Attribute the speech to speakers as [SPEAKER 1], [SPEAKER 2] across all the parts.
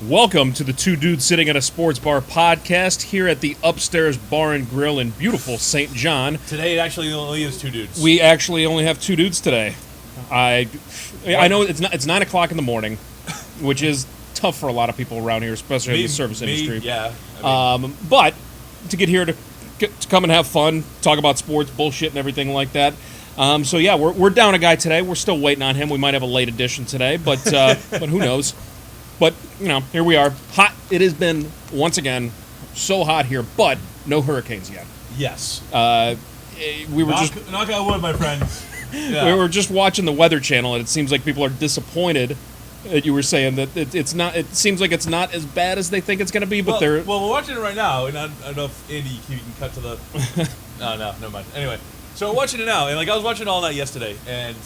[SPEAKER 1] Welcome to the Two Dudes Sitting at a Sports Bar podcast here at the Upstairs Bar and Grille in beautiful St. John.
[SPEAKER 2] Today it actually only is two dudes.
[SPEAKER 1] We actually only have two dudes today. I know it's 9 o'clock in the morning, which is tough for a lot of people around here, especially in the service industry.
[SPEAKER 2] Yeah.
[SPEAKER 1] But to get here to come and have fun, talk about sports, bullshit, and everything like that. So yeah, we're down a guy today. We're still waiting on him. We might have a late edition today, but who knows? But, here we are. Hot. It has been, once again, so hot here, but no hurricanes yet.
[SPEAKER 2] Yes.
[SPEAKER 1] We were
[SPEAKER 2] knock on wood, my friends. Yeah.
[SPEAKER 1] We were just watching the Weather Channel, and it seems like people are disappointed that you were saying that it's not. It seems like it's not as bad as they think it's going to be, but they're...
[SPEAKER 2] Well, we're watching it right now, and I don't know if, Andy, you can cut to the... No, never mind. Anyway, so we're watching it now, and I was watching it all night yesterday, and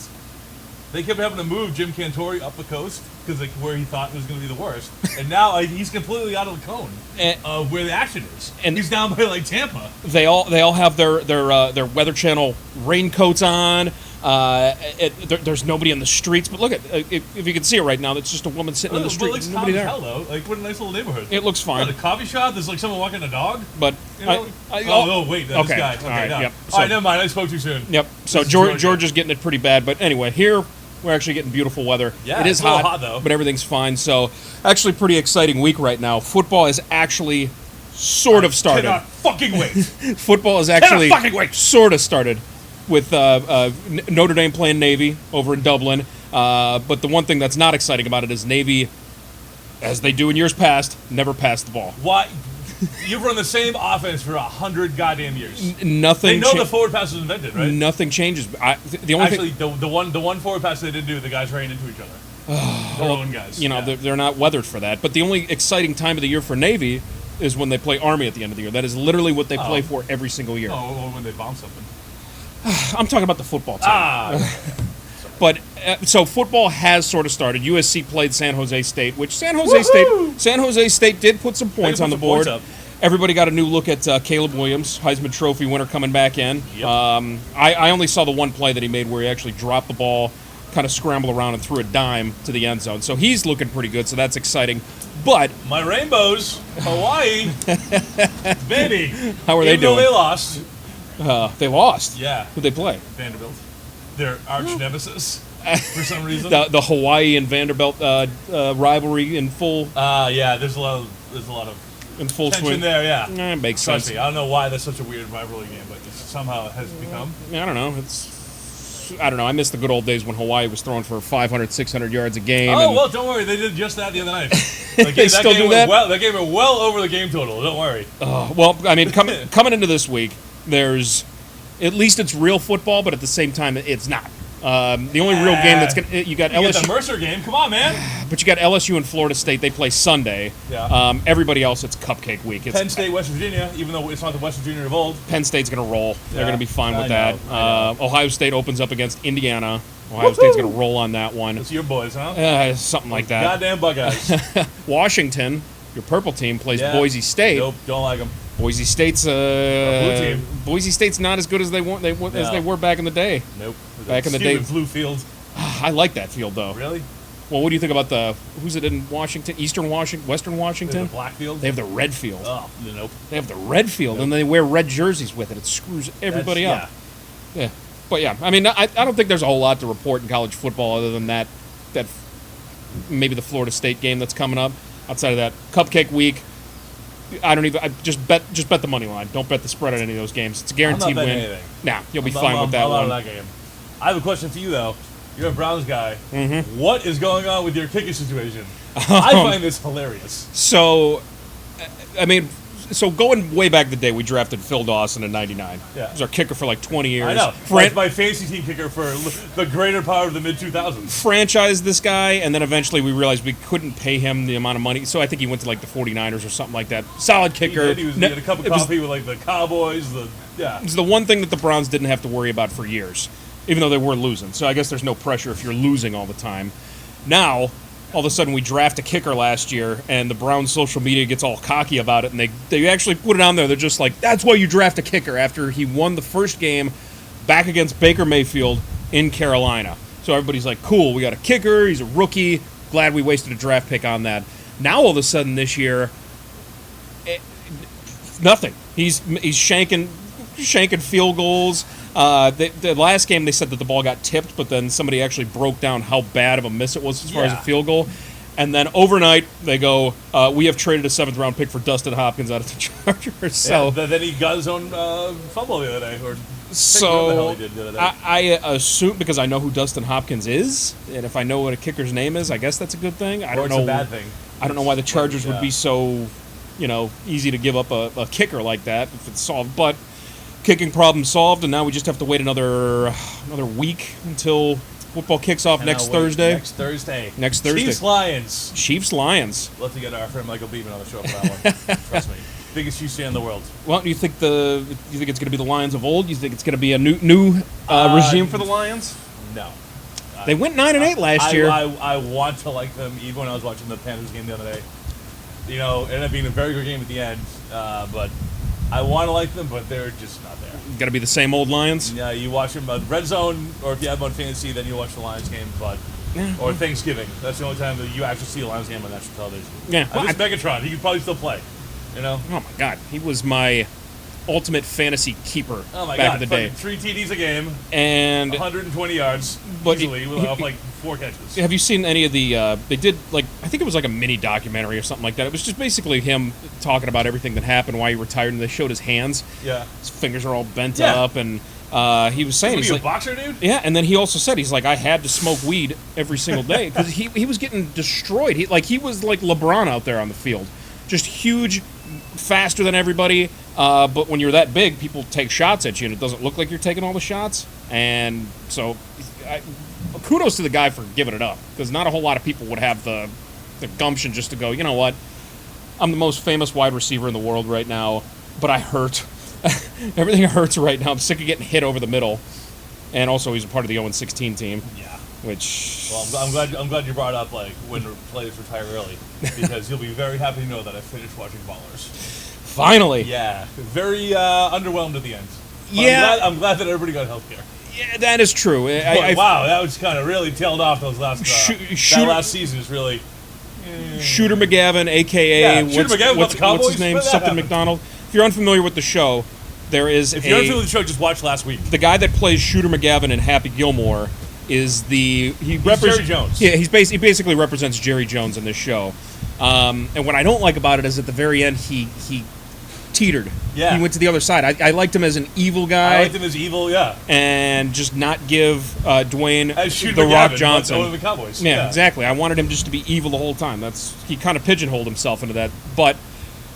[SPEAKER 2] they kept having to move Jim Cantore up the coast, because where he thought was going to be the worst, and now he's completely out of the cone of where the action is, and he's down by Tampa.
[SPEAKER 1] They all have their Weather Channel raincoats on. There's nobody in the streets, but look at if you can see it right now. It's just a woman sitting in the street.
[SPEAKER 2] It looks
[SPEAKER 1] nobody there.
[SPEAKER 2] hell though. What a nice little neighborhood.
[SPEAKER 1] It looks fine.
[SPEAKER 2] The coffee shop. There's someone walking a dog.
[SPEAKER 1] But
[SPEAKER 2] wait, this guy. Okay, no.
[SPEAKER 1] Yep.
[SPEAKER 2] All right, never mind. I spoke too soon.
[SPEAKER 1] Yep. So George is getting it pretty bad, but anyway, here we're actually getting beautiful weather.
[SPEAKER 2] Yeah,
[SPEAKER 1] it is
[SPEAKER 2] it's a little
[SPEAKER 1] hot
[SPEAKER 2] though,
[SPEAKER 1] but everything's fine. So actually, pretty exciting week right now. Football is actually sort of started.
[SPEAKER 2] Cannot fucking wait.
[SPEAKER 1] Football is actually
[SPEAKER 2] fucking wait.
[SPEAKER 1] Sort of started. With Notre Dame playing Navy over in Dublin. But the one thing that's not exciting about it is Navy, as they do in years past, never passed the ball.
[SPEAKER 2] Why? You've run the same offense for 100 goddamn years.
[SPEAKER 1] Nothing.
[SPEAKER 2] They know the forward pass was invented, right?
[SPEAKER 1] Nothing changes. The
[SPEAKER 2] one forward pass they didn't do, the guys ran into each other. Their own guys.
[SPEAKER 1] They're not weathered for that. But the only exciting time of the year for Navy is when they play Army at the end of the year. That is literally what they play for every single year.
[SPEAKER 2] Oh, or when they bomb something.
[SPEAKER 1] I'm talking about the football team. But so football has sort of started. USC played San Jose State, which San Jose State did put some points on the board. Everybody got a new look at Caleb Williams, Heisman Trophy winner, coming back in.
[SPEAKER 2] Yep.
[SPEAKER 1] I only saw the one play that he made where he actually dropped the ball, kind of scrambled around and threw a dime to the end zone. So he's looking pretty good. So that's exciting. But
[SPEAKER 2] my Rainbows, Hawaii, baby.
[SPEAKER 1] How are they doing?
[SPEAKER 2] They lost.
[SPEAKER 1] They lost.
[SPEAKER 2] Yeah.
[SPEAKER 1] Who'd they play?
[SPEAKER 2] Vanderbilt. Their arch nemesis, for some reason.
[SPEAKER 1] The Hawaii and Vanderbilt rivalry in full.
[SPEAKER 2] Yeah. There's a lot of
[SPEAKER 1] in full
[SPEAKER 2] tension
[SPEAKER 1] swing
[SPEAKER 2] there. Yeah.
[SPEAKER 1] It makes
[SPEAKER 2] Trust
[SPEAKER 1] sense.
[SPEAKER 2] me, I don't know why that's such a weird rivalry game, but somehow it has become.
[SPEAKER 1] I don't know. I don't know. I miss the good old days when Hawaii was throwing for 500, 600 yards a game.
[SPEAKER 2] Oh, well, don't worry. They did just that the other night.
[SPEAKER 1] They still do that?
[SPEAKER 2] That game went well over the game total. Don't worry.
[SPEAKER 1] Well, I mean, coming into this week, there's at least it's real football, but at the same time, it's not. The only real game that's gonna you got LSU.
[SPEAKER 2] You got the Mercer game. Come on, man.
[SPEAKER 1] But you got LSU and Florida State. They play Sunday.
[SPEAKER 2] Yeah.
[SPEAKER 1] Everybody else, it's cupcake week. It's
[SPEAKER 2] Penn State, West Virginia, even though it's not the West Virginia of old.
[SPEAKER 1] Penn State's going to roll. They're going to be fine with
[SPEAKER 2] I
[SPEAKER 1] that.
[SPEAKER 2] know.
[SPEAKER 1] Ohio State opens up against Indiana. Ohio State's going to roll on that one.
[SPEAKER 2] It's your boys, huh?
[SPEAKER 1] Something like that.
[SPEAKER 2] Goddamn Buckeyes.
[SPEAKER 1] Washington, your purple team, plays Boise State.
[SPEAKER 2] Nope, don't like them.
[SPEAKER 1] Boise State's
[SPEAKER 2] blue team.
[SPEAKER 1] Boise State's not as good as they were back in the day.
[SPEAKER 2] Nope.
[SPEAKER 1] Back in the day,
[SPEAKER 2] blue field.
[SPEAKER 1] I like that field though.
[SPEAKER 2] Really?
[SPEAKER 1] Well, what do you think about who's it in Washington? Eastern Washington, Western Washington?
[SPEAKER 2] The black field.
[SPEAKER 1] They have the red field.
[SPEAKER 2] Oh, nope.
[SPEAKER 1] They have the red field, and they wear red jerseys with it. It screws everybody up. Yeah. But yeah, I mean, I don't think there's a whole lot to report in college football other than that maybe the Florida State game that's coming up. Outside of that, cupcake week. I just bet the money line. Don't bet the spread on any of those games. It's a guaranteed win.
[SPEAKER 2] Anything.
[SPEAKER 1] Nah, you'll be fine with that
[SPEAKER 2] I'm
[SPEAKER 1] one.
[SPEAKER 2] out of that game. I have a question for you though. You're a Browns guy.
[SPEAKER 1] Mm-hmm.
[SPEAKER 2] What is going on with your kicker situation? I find this hilarious.
[SPEAKER 1] So, I mean, going way back in the day, we drafted Phil Dawson in '99.
[SPEAKER 2] Yeah.
[SPEAKER 1] He was our kicker for like 20 years.
[SPEAKER 2] I know. My fantasy team kicker for the greater part of the mid-2000s.
[SPEAKER 1] Franchised this guy, and then eventually we realized we couldn't pay him the amount of money. So I think he went to like the 49ers or something like that. Solid kicker.
[SPEAKER 2] He had a cup of coffee with like the Cowboys.
[SPEAKER 1] It's the one thing that the Browns didn't have to worry about for years, even though they were losing. So I guess there's no pressure if you're losing all the time. Now, all of a sudden we draft a kicker last year, and the Browns social media gets all cocky about it, and they actually put it on there. They're just like, that's why you draft a kicker after he won the first game back against Baker Mayfield in Carolina. So So everybody's like, cool, we got a kicker, he's a rookie, glad we wasted a draft pick on that. Now all of a sudden this year, nothing. He's shanking field goals. The last game they said that the ball got tipped, but then somebody actually broke down how bad of a miss it was as far as a field goal. And then overnight they go, we have traded a 7th-round pick for Dustin Hopkins out of the Chargers. So
[SPEAKER 2] then he got his own fumble the other day, or
[SPEAKER 1] so
[SPEAKER 2] the hell he did the other day.
[SPEAKER 1] I assume, because I know who Dustin Hopkins is, and if I know what a kicker's name is, I guess that's a good thing. I don't know.
[SPEAKER 2] It's a bad thing.
[SPEAKER 1] I don't know why the Chargers would be so, easy to give up a kicker like that if it's solved. But kicking problem solved, and now we just have to wait another week until football kicks off next Thursday.
[SPEAKER 2] Next Thursday.
[SPEAKER 1] Chiefs Lions.
[SPEAKER 2] We'll have to get our friend Michael Beatman on the show for that one. Trust me. Biggest Chiefs fan in the world.
[SPEAKER 1] Well, do you think it's going to be the Lions of old? Do you think it's going to be a new regime for the Lions?
[SPEAKER 2] No.
[SPEAKER 1] They went 9-8 last year.
[SPEAKER 2] I want to like them, even when I was watching the Panthers game the other day. It ended up being a very good game at the end, but I want to like them, but they're just not there.
[SPEAKER 1] Got to be the same old Lions?
[SPEAKER 2] Yeah, you watch them on Red Zone, or if you have them on Fantasy, then you watch the Lions game, or Thanksgiving. That's the only time that you actually see a Lions game on national television.
[SPEAKER 1] Yeah.
[SPEAKER 2] I miss Megatron. He could probably still play. Oh
[SPEAKER 1] my God, he was my ultimate fantasy keeper back in the day.
[SPEAKER 2] 3 TDs a game
[SPEAKER 1] and
[SPEAKER 2] 120 yards easily off like 4 catches.
[SPEAKER 1] Have you seen any of the? They did I think it was like a mini documentary or something like that. It was just basically him talking about everything that happened, why he retired, and they showed his hands.
[SPEAKER 2] Yeah,
[SPEAKER 1] his fingers are all bent up, and he was saying
[SPEAKER 2] he's like a boxer, dude.
[SPEAKER 1] Yeah, and then he also said he's like, I had to smoke weed every single day because he was getting destroyed. He was like LeBron out there on the field, just huge, faster than everybody. But when you're that big, people take shots at you, and it doesn't look like you're taking all the shots. And so, kudos to the guy for giving it up, because not a whole lot of people would have the gumption just to go, you know what, I'm the most famous wide receiver in the world right now, but I hurt. Everything hurts right now. I'm sick of getting hit over the middle. And also, he's a part of the 0-16 team.
[SPEAKER 2] Yeah.
[SPEAKER 1] Which...
[SPEAKER 2] Well, I'm glad you brought up when players retire early, because you'll be very happy to know that I finished watching Ballers.
[SPEAKER 1] Finally.
[SPEAKER 2] Yeah. Very underwhelmed at the end. But
[SPEAKER 1] yeah.
[SPEAKER 2] I'm glad that everybody got health care.
[SPEAKER 1] Yeah, that is true.
[SPEAKER 2] Wow, that was kind of really tailed off those last... that last season is really...
[SPEAKER 1] Shooter McGavin, a.k.a.
[SPEAKER 2] What's
[SPEAKER 1] his name? Something McDonald. If you're unfamiliar with the show, there is
[SPEAKER 2] If you're unfamiliar with the show, just watch last week.
[SPEAKER 1] The guy that plays Shooter McGavin in Happy Gilmore is
[SPEAKER 2] He's Jerry Jones.
[SPEAKER 1] Yeah, he basically represents Jerry Jones in this show. And what I don't like about it is at the very end he teetered.
[SPEAKER 2] Yeah.
[SPEAKER 1] He went to the other side. I liked him as an evil guy.
[SPEAKER 2] I liked him as evil, yeah.
[SPEAKER 1] And just not give Dwayne the
[SPEAKER 2] McGavin,
[SPEAKER 1] Rock Johnson.
[SPEAKER 2] One of the Cowboys.
[SPEAKER 1] Yeah, exactly. I wanted him just to be evil the whole time. He kind of pigeonholed himself into that. But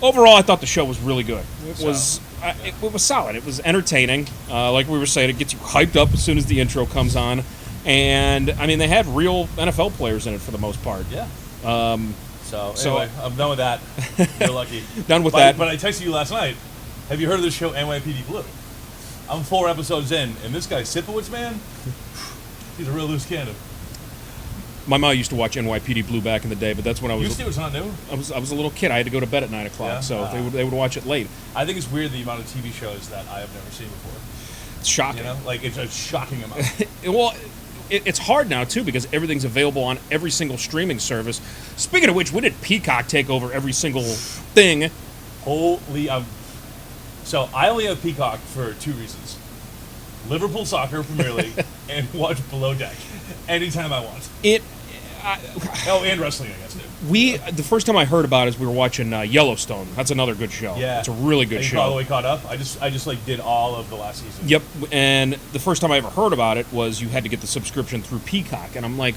[SPEAKER 1] overall, I thought the show was really good. It was solid. It was entertaining. Like we were saying, it gets you hyped up as soon as the intro comes on. And, I mean, they had real NFL players in it for the most part.
[SPEAKER 2] Yeah. So anyway, I'm done with that. You're lucky.
[SPEAKER 1] Done with that.
[SPEAKER 2] But I texted you last night. Have you heard of this show, NYPD Blue? I'm 4 episodes in, and this guy, Sipowicz, man, he's a real loose cannon.
[SPEAKER 1] My mom used to watch NYPD Blue back in the day, but that's when I was...
[SPEAKER 2] Used to? It's not new?
[SPEAKER 1] I was a little kid. I had to go to bed at 9 o'clock, so they would watch it late.
[SPEAKER 2] I think it's weird the amount of TV shows that I have never seen before.
[SPEAKER 1] It's shocking.
[SPEAKER 2] It's a shocking amount.
[SPEAKER 1] Well... It's hard now, too, because everything's available on every single streaming service. Speaking of which, when did Peacock take over every single thing?
[SPEAKER 2] Holy... So, I only have Peacock for 2 reasons. Liverpool Soccer Premier League and watch Below Deck anytime I want. And wrestling, I guess, too.
[SPEAKER 1] The first time I heard about it is we were watching Yellowstone. That's another good show.
[SPEAKER 2] Yeah.
[SPEAKER 1] It's a really good show.
[SPEAKER 2] All the way caught up? I just did all of the last season.
[SPEAKER 1] Yep. And the first time I ever heard about it was you had to get the subscription through Peacock. And I'm like,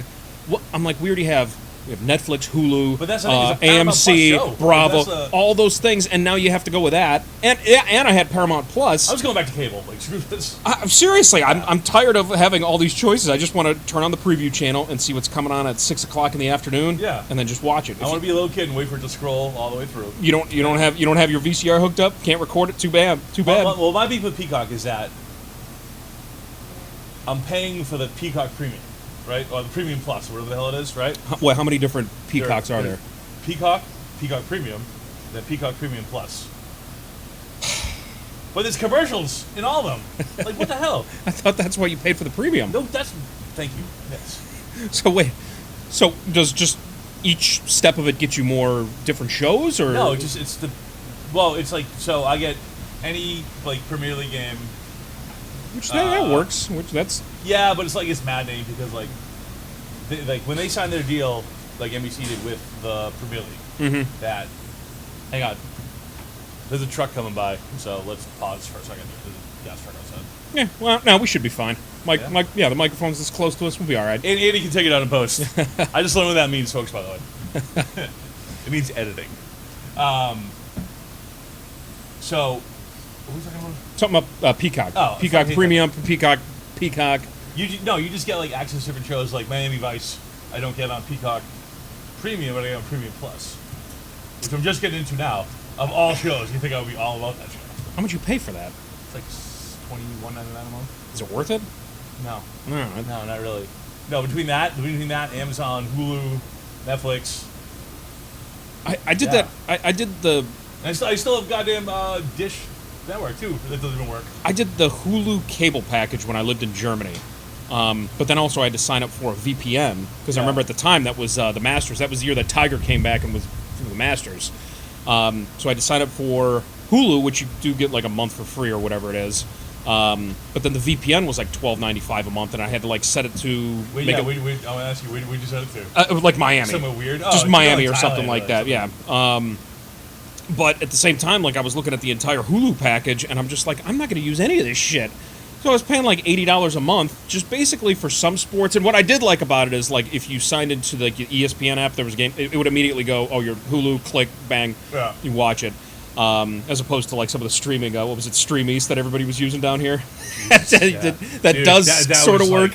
[SPEAKER 1] what? We already have... We have Netflix, Hulu, AMC, Bravo, all those things, and now you have to go with that. And I had Paramount Plus.
[SPEAKER 2] I was going back to cable. Screw this.
[SPEAKER 1] Seriously, I'm tired of having all these choices. I just want to turn on the preview channel and see what's coming on at 6 o'clock in the afternoon.
[SPEAKER 2] Yeah.
[SPEAKER 1] And then just watch it.
[SPEAKER 2] I want to be a little kid and wait for it to scroll all the way through.
[SPEAKER 1] You don't have your VCR hooked up. Can't record it. Too bad.
[SPEAKER 2] Well, my beef with Peacock is that I'm paying for the Peacock Premium. Right? Or the Premium Plus, whatever the hell it is, right?
[SPEAKER 1] How many different Peacocks are there?
[SPEAKER 2] Peacock Premium, then Peacock Premium Plus. But there's commercials in all of them. Like, what the hell?
[SPEAKER 1] I thought that's why you paid for the premium.
[SPEAKER 2] No, Thank you. Yes.
[SPEAKER 1] So wait, so does just each step of it get you more different shows, or
[SPEAKER 2] No, it's like, so I get any like Premier League game.
[SPEAKER 1] which that works. Which that's
[SPEAKER 2] Yeah, but it's maddening because like when they signed their deal, like NBC did with the Premier League. That, hang on, there's a truck coming by, so let's pause for a second. There's a gas truck outside.
[SPEAKER 1] yeah. Well, no, we should be fine.
[SPEAKER 2] Yeah?
[SPEAKER 1] The microphone's this close to us. We'll be all right.
[SPEAKER 2] And Andy can take it out in post. I just learned what that means, folks. By the way, it means editing. So, what was I talking about?
[SPEAKER 1] Something up Peacock.
[SPEAKER 2] Oh,
[SPEAKER 1] Peacock
[SPEAKER 2] Peacock.
[SPEAKER 1] Premium, Peacock.
[SPEAKER 2] You just get like access to different shows like Miami Vice. I don't get on Peacock Premium, but I get on Premium Plus, which I'm just getting into now. Of all shows, you think I would be all about that show?
[SPEAKER 1] How much you pay for that?
[SPEAKER 2] It's like $21.99 a month.
[SPEAKER 1] Is it worth it?
[SPEAKER 2] No,
[SPEAKER 1] No.
[SPEAKER 2] not really. No, between that, Amazon, Hulu, Netflix.
[SPEAKER 1] I did
[SPEAKER 2] Yeah.
[SPEAKER 1] that. I did the.
[SPEAKER 2] And I still have goddamn Dish Network too. That doesn't even work.
[SPEAKER 1] I did the Hulu cable package when I lived in Germany. But then also I had to sign up for a VPN because I remember at the time that was the Masters. That was the year that Tiger came back and was through the Masters. So I had to sign up for Hulu, which you do get like a month for free or whatever it is. But then the VPN was like $12.95 a month, and I had to like set it to.
[SPEAKER 2] Wait, I want to ask you, where did you set it to?
[SPEAKER 1] Like Miami.
[SPEAKER 2] Somewhere weird?
[SPEAKER 1] Just Miami or something like that,
[SPEAKER 2] yeah.
[SPEAKER 1] But at the same time, like I was looking at the entire Hulu package, and I'm just like, I'm not going to use any of this shit. So I was paying like $80 a month, just basically for some sports. And what I did like about it is, like, if you signed into the ESPN app, there was a game. It would immediately go, oh, your Hulu, click, bang, you watch it. As opposed to like some of the streaming, what was it, Stream East that everybody was using down here? that does sort of work.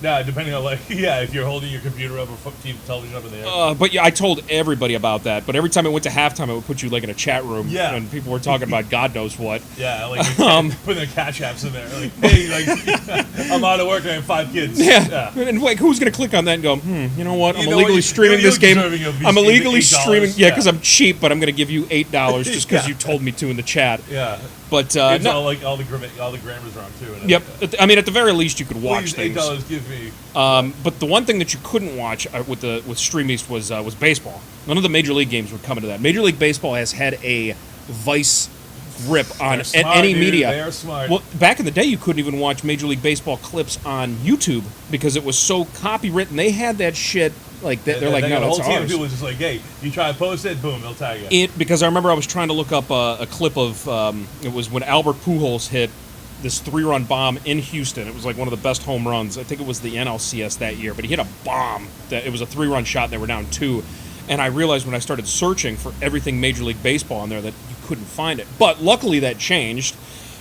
[SPEAKER 2] Yeah, depending on if you're holding your computer up or television up in the air.
[SPEAKER 1] But yeah, I told everybody about that. But every time I went to halftime, it would put you like in a chat room, and people were talking about God knows what.
[SPEAKER 2] Yeah, like putting their cash apps in there. Like, hey, like I'm out of work and I have 5 kids.
[SPEAKER 1] Yeah. And like, who's gonna click on that and go, you know what? I'm illegally streaming this game. I'm illegally streaming, because I'm cheap, but I'm gonna give you $8 just because you told me to in the chat.
[SPEAKER 2] Yeah.
[SPEAKER 1] But
[SPEAKER 2] it's all the grammar's wrong too.
[SPEAKER 1] Yep. I mean, at the very least, you could watch things.
[SPEAKER 2] $8 give me.
[SPEAKER 1] But the one thing that you couldn't watch with Stream East was baseball. None of the Major League games would come into that. Major League Baseball has had a vice grip on any media.
[SPEAKER 2] They are smart.
[SPEAKER 1] Well, back in the day, you couldn't even watch Major League Baseball clips on YouTube because it was so copywritten. They had that shit like that. They're like, no, that's ours.
[SPEAKER 2] The whole team of people was just like, hey, you try to post it, boom, they'll tag you.
[SPEAKER 1] Because I remember I was trying to look up a clip of it was when Albert Pujols hit this 3-run bomb in Houston. It was like one of the best home runs. I think it was the NLCS that year, but he hit a bomb. It was a 3-run shot, and they were down 2. And I realized when I started searching for everything Major League Baseball on there that you couldn't find it. But luckily that changed.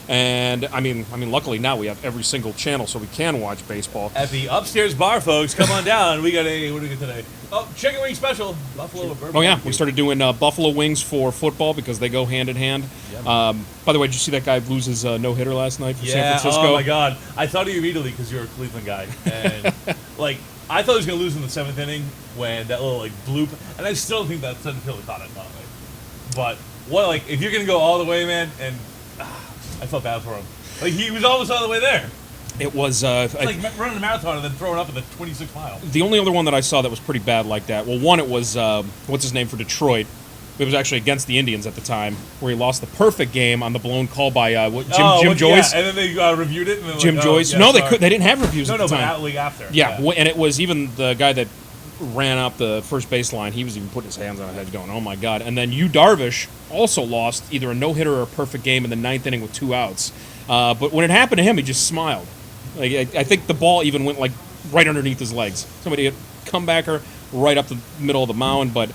[SPEAKER 1] And I mean, luckily now we have every single channel, so we can watch baseball.
[SPEAKER 2] At the Upstairs Bar, folks, come on down. We got what do we get today? Oh, chicken wing special, buffalo bourbon.
[SPEAKER 1] Oh yeah, we started doing buffalo wings for football because they go hand in hand. Yeah, by the way, did you see that guy lose his no-hitter last night for San Francisco?
[SPEAKER 2] Oh my God, I thought of you immediately because you're a Cleveland guy, and like I thought he was gonna lose in the 7th inning when that little like bloop, and I still think that doesn't feel caught it, by the way. But what, like, if you're gonna go all the way, man, and I felt bad for him. Like, he was almost all the way there.
[SPEAKER 1] It was
[SPEAKER 2] it's like running a marathon and then throwing up at the 26th mile.
[SPEAKER 1] The only other one that I saw that was pretty bad like that. Well, one, it was what's his name for Detroit. It was actually against the Indians at the time, where he lost the perfect game on the blown call by Jim Joyce.
[SPEAKER 2] Yeah, and then they reviewed it. And
[SPEAKER 1] Jim Joyce.
[SPEAKER 2] Yeah,
[SPEAKER 1] no, they didn't have reviews at the time.
[SPEAKER 2] But league after.
[SPEAKER 1] Yeah, and it was even the guy that ran up the first baseline. He was even putting his hands on his head, going, "Oh my God!" And then Darvish also lost either a no-hitter or a perfect game in the 9th inning with 2 outs. But when it happened to him, he just smiled. Like I think the ball even went like right underneath his legs. Somebody hit comebacker right up the middle of the mound, but.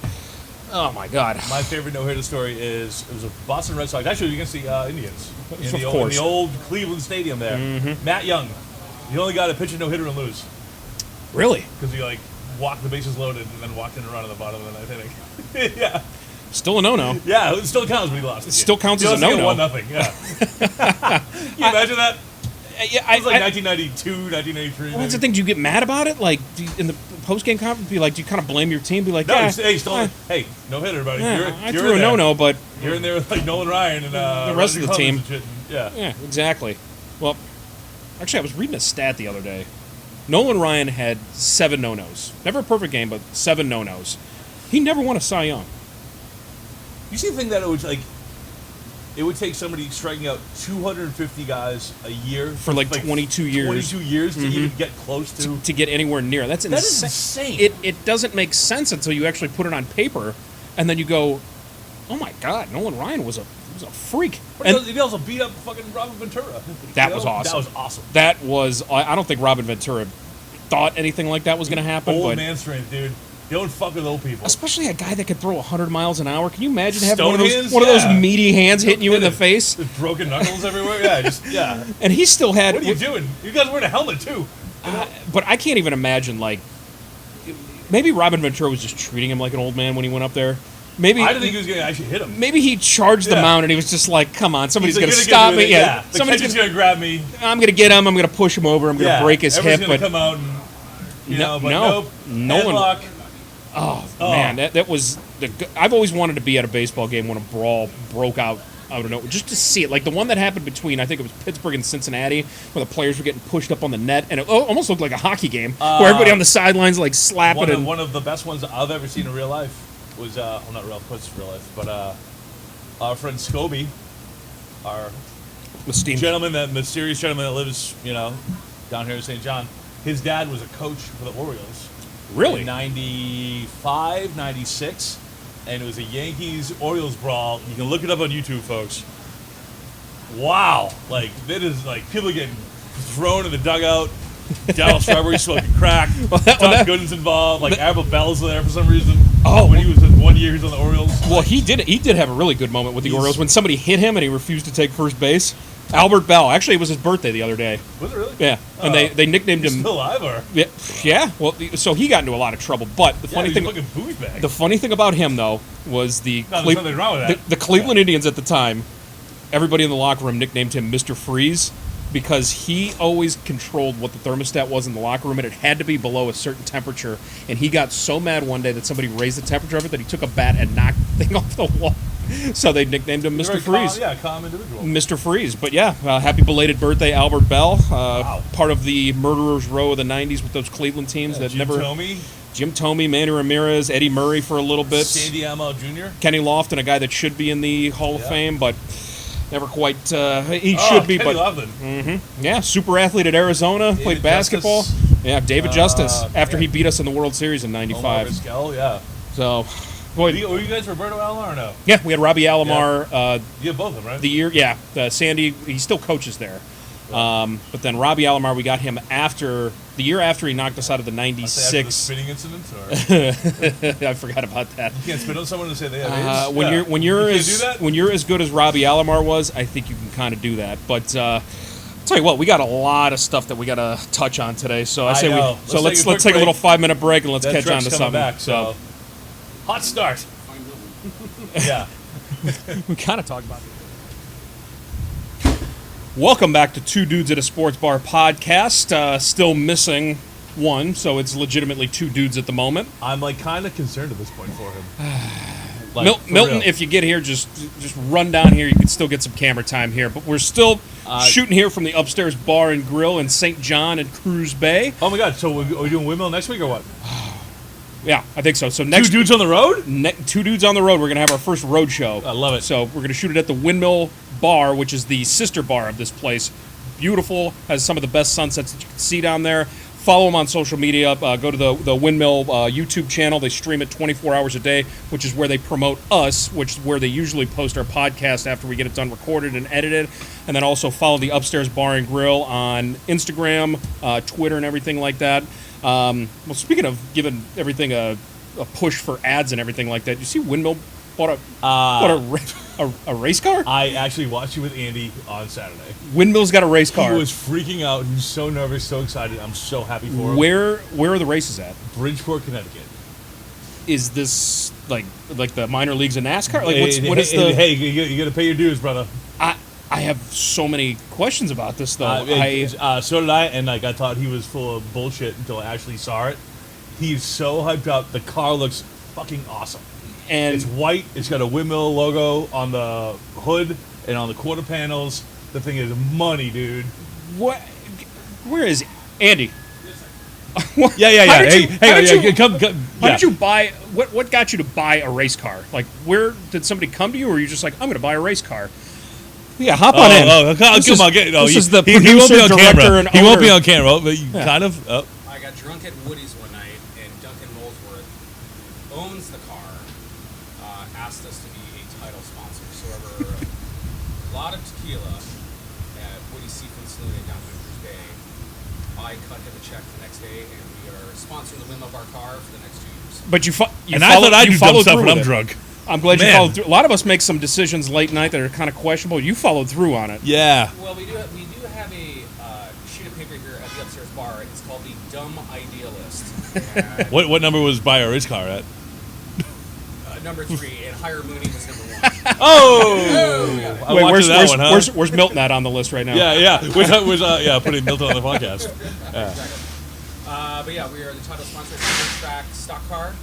[SPEAKER 1] Oh my God!
[SPEAKER 2] My favorite no-hitter story is it was a Boston Red Sox, actually against the Indians in the old Cleveland Stadium there. Mm-hmm. Matt Young, the only guy to pitch a no-hitter and lose.
[SPEAKER 1] Really?
[SPEAKER 2] Because he like walked the bases loaded and then walked in and run in the bottom of the 9th inning. Yeah.
[SPEAKER 1] Still a no-no.
[SPEAKER 2] Yeah, it still counts when he lost.
[SPEAKER 1] It still counts as a no-no.
[SPEAKER 2] 1-0. Yeah. Can you imagine that?
[SPEAKER 1] Yeah,
[SPEAKER 2] it was like 1992, 1993.
[SPEAKER 1] Well, that's the thing. Do you get mad about it? Like, in the post-game conference, be like, do you kind of blame your team? Be like,
[SPEAKER 2] no,
[SPEAKER 1] yeah,
[SPEAKER 2] hey, no hitter, buddy.
[SPEAKER 1] Yeah, I threw a no-no, but
[SPEAKER 2] you're in there with like Nolan Ryan and
[SPEAKER 1] the rest of the team.
[SPEAKER 2] Yeah,
[SPEAKER 1] exactly. Well, actually, I was reading a stat the other day. Nolan Ryan had 7 no-nos. Never a perfect game, but 7 no-nos. He never won a Cy Young.
[SPEAKER 2] You see the thing that it would take somebody striking out 250 guys a year
[SPEAKER 1] for like 22 years.
[SPEAKER 2] 22 years to even get close
[SPEAKER 1] to get anywhere near. That's insane.
[SPEAKER 2] That is insane.
[SPEAKER 1] It doesn't make sense until you actually put it on paper, and then you go, "Oh my God, Nolan Ryan was a freak."
[SPEAKER 2] But
[SPEAKER 1] and
[SPEAKER 2] he also beat up fucking Robin Ventura.
[SPEAKER 1] That was awesome.
[SPEAKER 2] That was awesome.
[SPEAKER 1] That was. I don't think Robin Ventura thought anything like that was going to happen.
[SPEAKER 2] Old
[SPEAKER 1] but
[SPEAKER 2] man strength, dude. Don't fuck with old people.
[SPEAKER 1] Especially a guy that could throw 100 miles an hour. Can you imagine having
[SPEAKER 2] Stone
[SPEAKER 1] one of those meaty hands hitting you in the face?
[SPEAKER 2] With broken knuckles everywhere. Yeah.
[SPEAKER 1] And he still had.
[SPEAKER 2] What are you doing? You guys wearing a helmet too.
[SPEAKER 1] But I can't even imagine, like, maybe Robin Ventura was just treating him like an old man when he went up there. Maybe
[SPEAKER 2] I didn't think he was going to actually hit him.
[SPEAKER 1] Maybe he charged the mound and he was just like, "Come on, somebody's going to stop me."
[SPEAKER 2] Somebody's going to grab me.
[SPEAKER 1] I'm going to get him. I'm going to push him over. I'm going to break his hip.
[SPEAKER 2] But come out and nope.
[SPEAKER 1] No. Oh man, that was I've always wanted to be at a baseball game when a brawl broke out. I don't know, just to see it, like the one that happened between, I think it was Pittsburgh and Cincinnati, where the players were getting pushed up on the net, and it almost looked like a hockey game, where everybody on the sidelines like slapping.
[SPEAKER 2] One of the best ones I've ever seen in real life was, well, not real life, but our friend Scobie, our mysterious gentleman that lives, down here in St. John. His dad was a coach for the Orioles.
[SPEAKER 1] Really?
[SPEAKER 2] In 95, 96, and it was a Yankees-Orioles brawl. You can look it up on YouTube, folks. Wow. Like, it is like people getting thrown in the dugout. Dallas Strawberry smoking crack. Tom Gooden's involved. Like, Albert Bell's there for some reason.
[SPEAKER 1] Oh,
[SPEAKER 2] when he was in 1 year, he was on the Orioles.
[SPEAKER 1] Well, he did have a really good moment with the Orioles when somebody hit him and he refused to take first base. Albert Bell. Actually, it was his birthday the other day.
[SPEAKER 2] Was it really?
[SPEAKER 1] Yeah. And they nicknamed him.
[SPEAKER 2] Still alive, or?
[SPEAKER 1] Yeah. Well, so he got into a lot of trouble. But the funny thing about him though was
[SPEAKER 2] there's nothing wrong with that.
[SPEAKER 1] The Cleveland Indians at the time, everybody in the locker room nicknamed him Mr. Freeze because he always controlled what the thermostat was in the locker room, and it had to be below a certain temperature. And he got so mad one day that somebody raised the temperature of it that he took a bat and knocked the thing off the wall. So they nicknamed him Mr. Freeze.
[SPEAKER 2] Calm individual.
[SPEAKER 1] Mr. Freeze. But yeah, happy belated birthday, Albert Bell.
[SPEAKER 2] Wow.
[SPEAKER 1] Part of the murderers' row of the 90s with those Cleveland teams that
[SPEAKER 2] Jim
[SPEAKER 1] Thome, Manny Ramirez, Eddie Murray for a little bit.
[SPEAKER 2] Sandy Alomar Jr.
[SPEAKER 1] Kenny Lofton, a guy that should be in the Hall of Fame, but never quite. He should be.
[SPEAKER 2] Kenny
[SPEAKER 1] But
[SPEAKER 2] Lofton.
[SPEAKER 1] Yeah, super athlete at Arizona, played basketball. Yeah, David Justice, after he beat us in the World Series in '95. So.
[SPEAKER 2] Boy, were you guys Roberto Alomar or no?
[SPEAKER 1] Yeah, we had Robbie Alomar.
[SPEAKER 2] You have both of them, right?
[SPEAKER 1] The year, Sandy, he still coaches there. But then Robbie Alomar, we got him the year after he knocked us out of the '96
[SPEAKER 2] the spitting incident. Or?
[SPEAKER 1] I forgot about that.
[SPEAKER 2] You can't spit on someone and say they have AIDS.
[SPEAKER 1] When you're as good as Robbie Alomar was, I think you can kind of do that. But tell you what, we got a lot of stuff that we got to touch on today. So let's take a little 5-minute break and let's catch on to something.
[SPEAKER 2] Back, so. Hot start. Yeah.
[SPEAKER 1] We kind of talked about it. Welcome back to Two Dudes at a Sports Bar podcast. Still missing one, so it's legitimately 2 dudes at the moment.
[SPEAKER 2] I'm like kind of concerned at this point for him.
[SPEAKER 1] Milton, if you get here, just run down here. You can still get some camera time here. But we're still shooting here from the Upstairs Bar and Grille in St. John and Cruz Bay.
[SPEAKER 2] Oh my God! So are we doing Windmill next week or what?
[SPEAKER 1] Yeah, I think so. So next
[SPEAKER 2] 2 dudes on the road?
[SPEAKER 1] 2 dudes on the road. We're going to have our first road show.
[SPEAKER 2] I love it.
[SPEAKER 1] So we're going to shoot it at the Windmill Bar, which is the sister bar of this place. Beautiful. Has some of the best sunsets that you can see down there. Follow them on social media. Go to the Windmill YouTube channel. They stream it 24 hours a day, which is where they promote us, which is where they usually post our podcast after we get it done recorded and edited. And then also follow the Upstairs Bar and Grill on Instagram, Twitter, and everything like that. Well, speaking of giving everything a push for ads and everything like that, you see Windmill bought a race car?
[SPEAKER 2] I actually watched you with Andy on Saturday.
[SPEAKER 1] Windmill's got a race car.
[SPEAKER 2] He was freaking out. He was so nervous, so excited. I'm so happy for him.
[SPEAKER 1] Where are the races at?
[SPEAKER 2] Bridgeport, Connecticut.
[SPEAKER 1] Is this like the minor leagues of NASCAR? Like
[SPEAKER 2] Hey, you got to pay your dues, brother.
[SPEAKER 1] I have so many questions about this, though.
[SPEAKER 2] So did I, and I thought he was full of bullshit until I actually saw it. He's so hyped up. The car looks fucking awesome. And it's white. It's got a Windmill logo on the hood and on the quarter panels. The thing is money, dude.
[SPEAKER 1] What? Where is Andy?
[SPEAKER 2] Yeah.
[SPEAKER 1] How did you-
[SPEAKER 2] Hey,
[SPEAKER 1] how did you-
[SPEAKER 2] come.
[SPEAKER 1] How did you buy? What got you to buy a race car? Like, where did somebody come to you, or were you just like, I'm going to buy a race car? Yeah, hop on in.
[SPEAKER 2] Come on.
[SPEAKER 1] This is the
[SPEAKER 2] he won't be
[SPEAKER 1] producer,
[SPEAKER 2] on
[SPEAKER 1] director,
[SPEAKER 2] camera.
[SPEAKER 1] and
[SPEAKER 2] He won't be
[SPEAKER 1] owner.
[SPEAKER 2] on camera, but you kind of. Oh.
[SPEAKER 3] I got drunk at Woody's one night, and Duncan Molesworth owns the car. Asked us to be a title sponsor. So over a lot of tequila at Woody's Seafood Saloon in downtown Cruz Bay, I cut him a check the next day, and we are sponsoring the Windmill Bar car for the next 2 years.
[SPEAKER 1] But you
[SPEAKER 2] And I thought I do dumb stuff when I'm drunk.
[SPEAKER 1] I'm glad you
[SPEAKER 2] Man.
[SPEAKER 1] followed through. A lot of us make some decisions late night that are kind of questionable. You followed through on it.
[SPEAKER 2] Yeah.
[SPEAKER 3] Well, we do have a sheet of paper here at the Upstairs Bar. It's called the Dumb Idea List. And,
[SPEAKER 2] What number was buy a race car at?
[SPEAKER 3] number 3, and Hire Mooney was number 1.
[SPEAKER 2] Oh. I
[SPEAKER 1] Wait,
[SPEAKER 2] watched that one, huh?
[SPEAKER 1] where's Milton at on the list right now?
[SPEAKER 2] Yeah. Putting Milton on the podcast. Yeah.
[SPEAKER 3] But yeah, we are the title sponsor of the track stock car,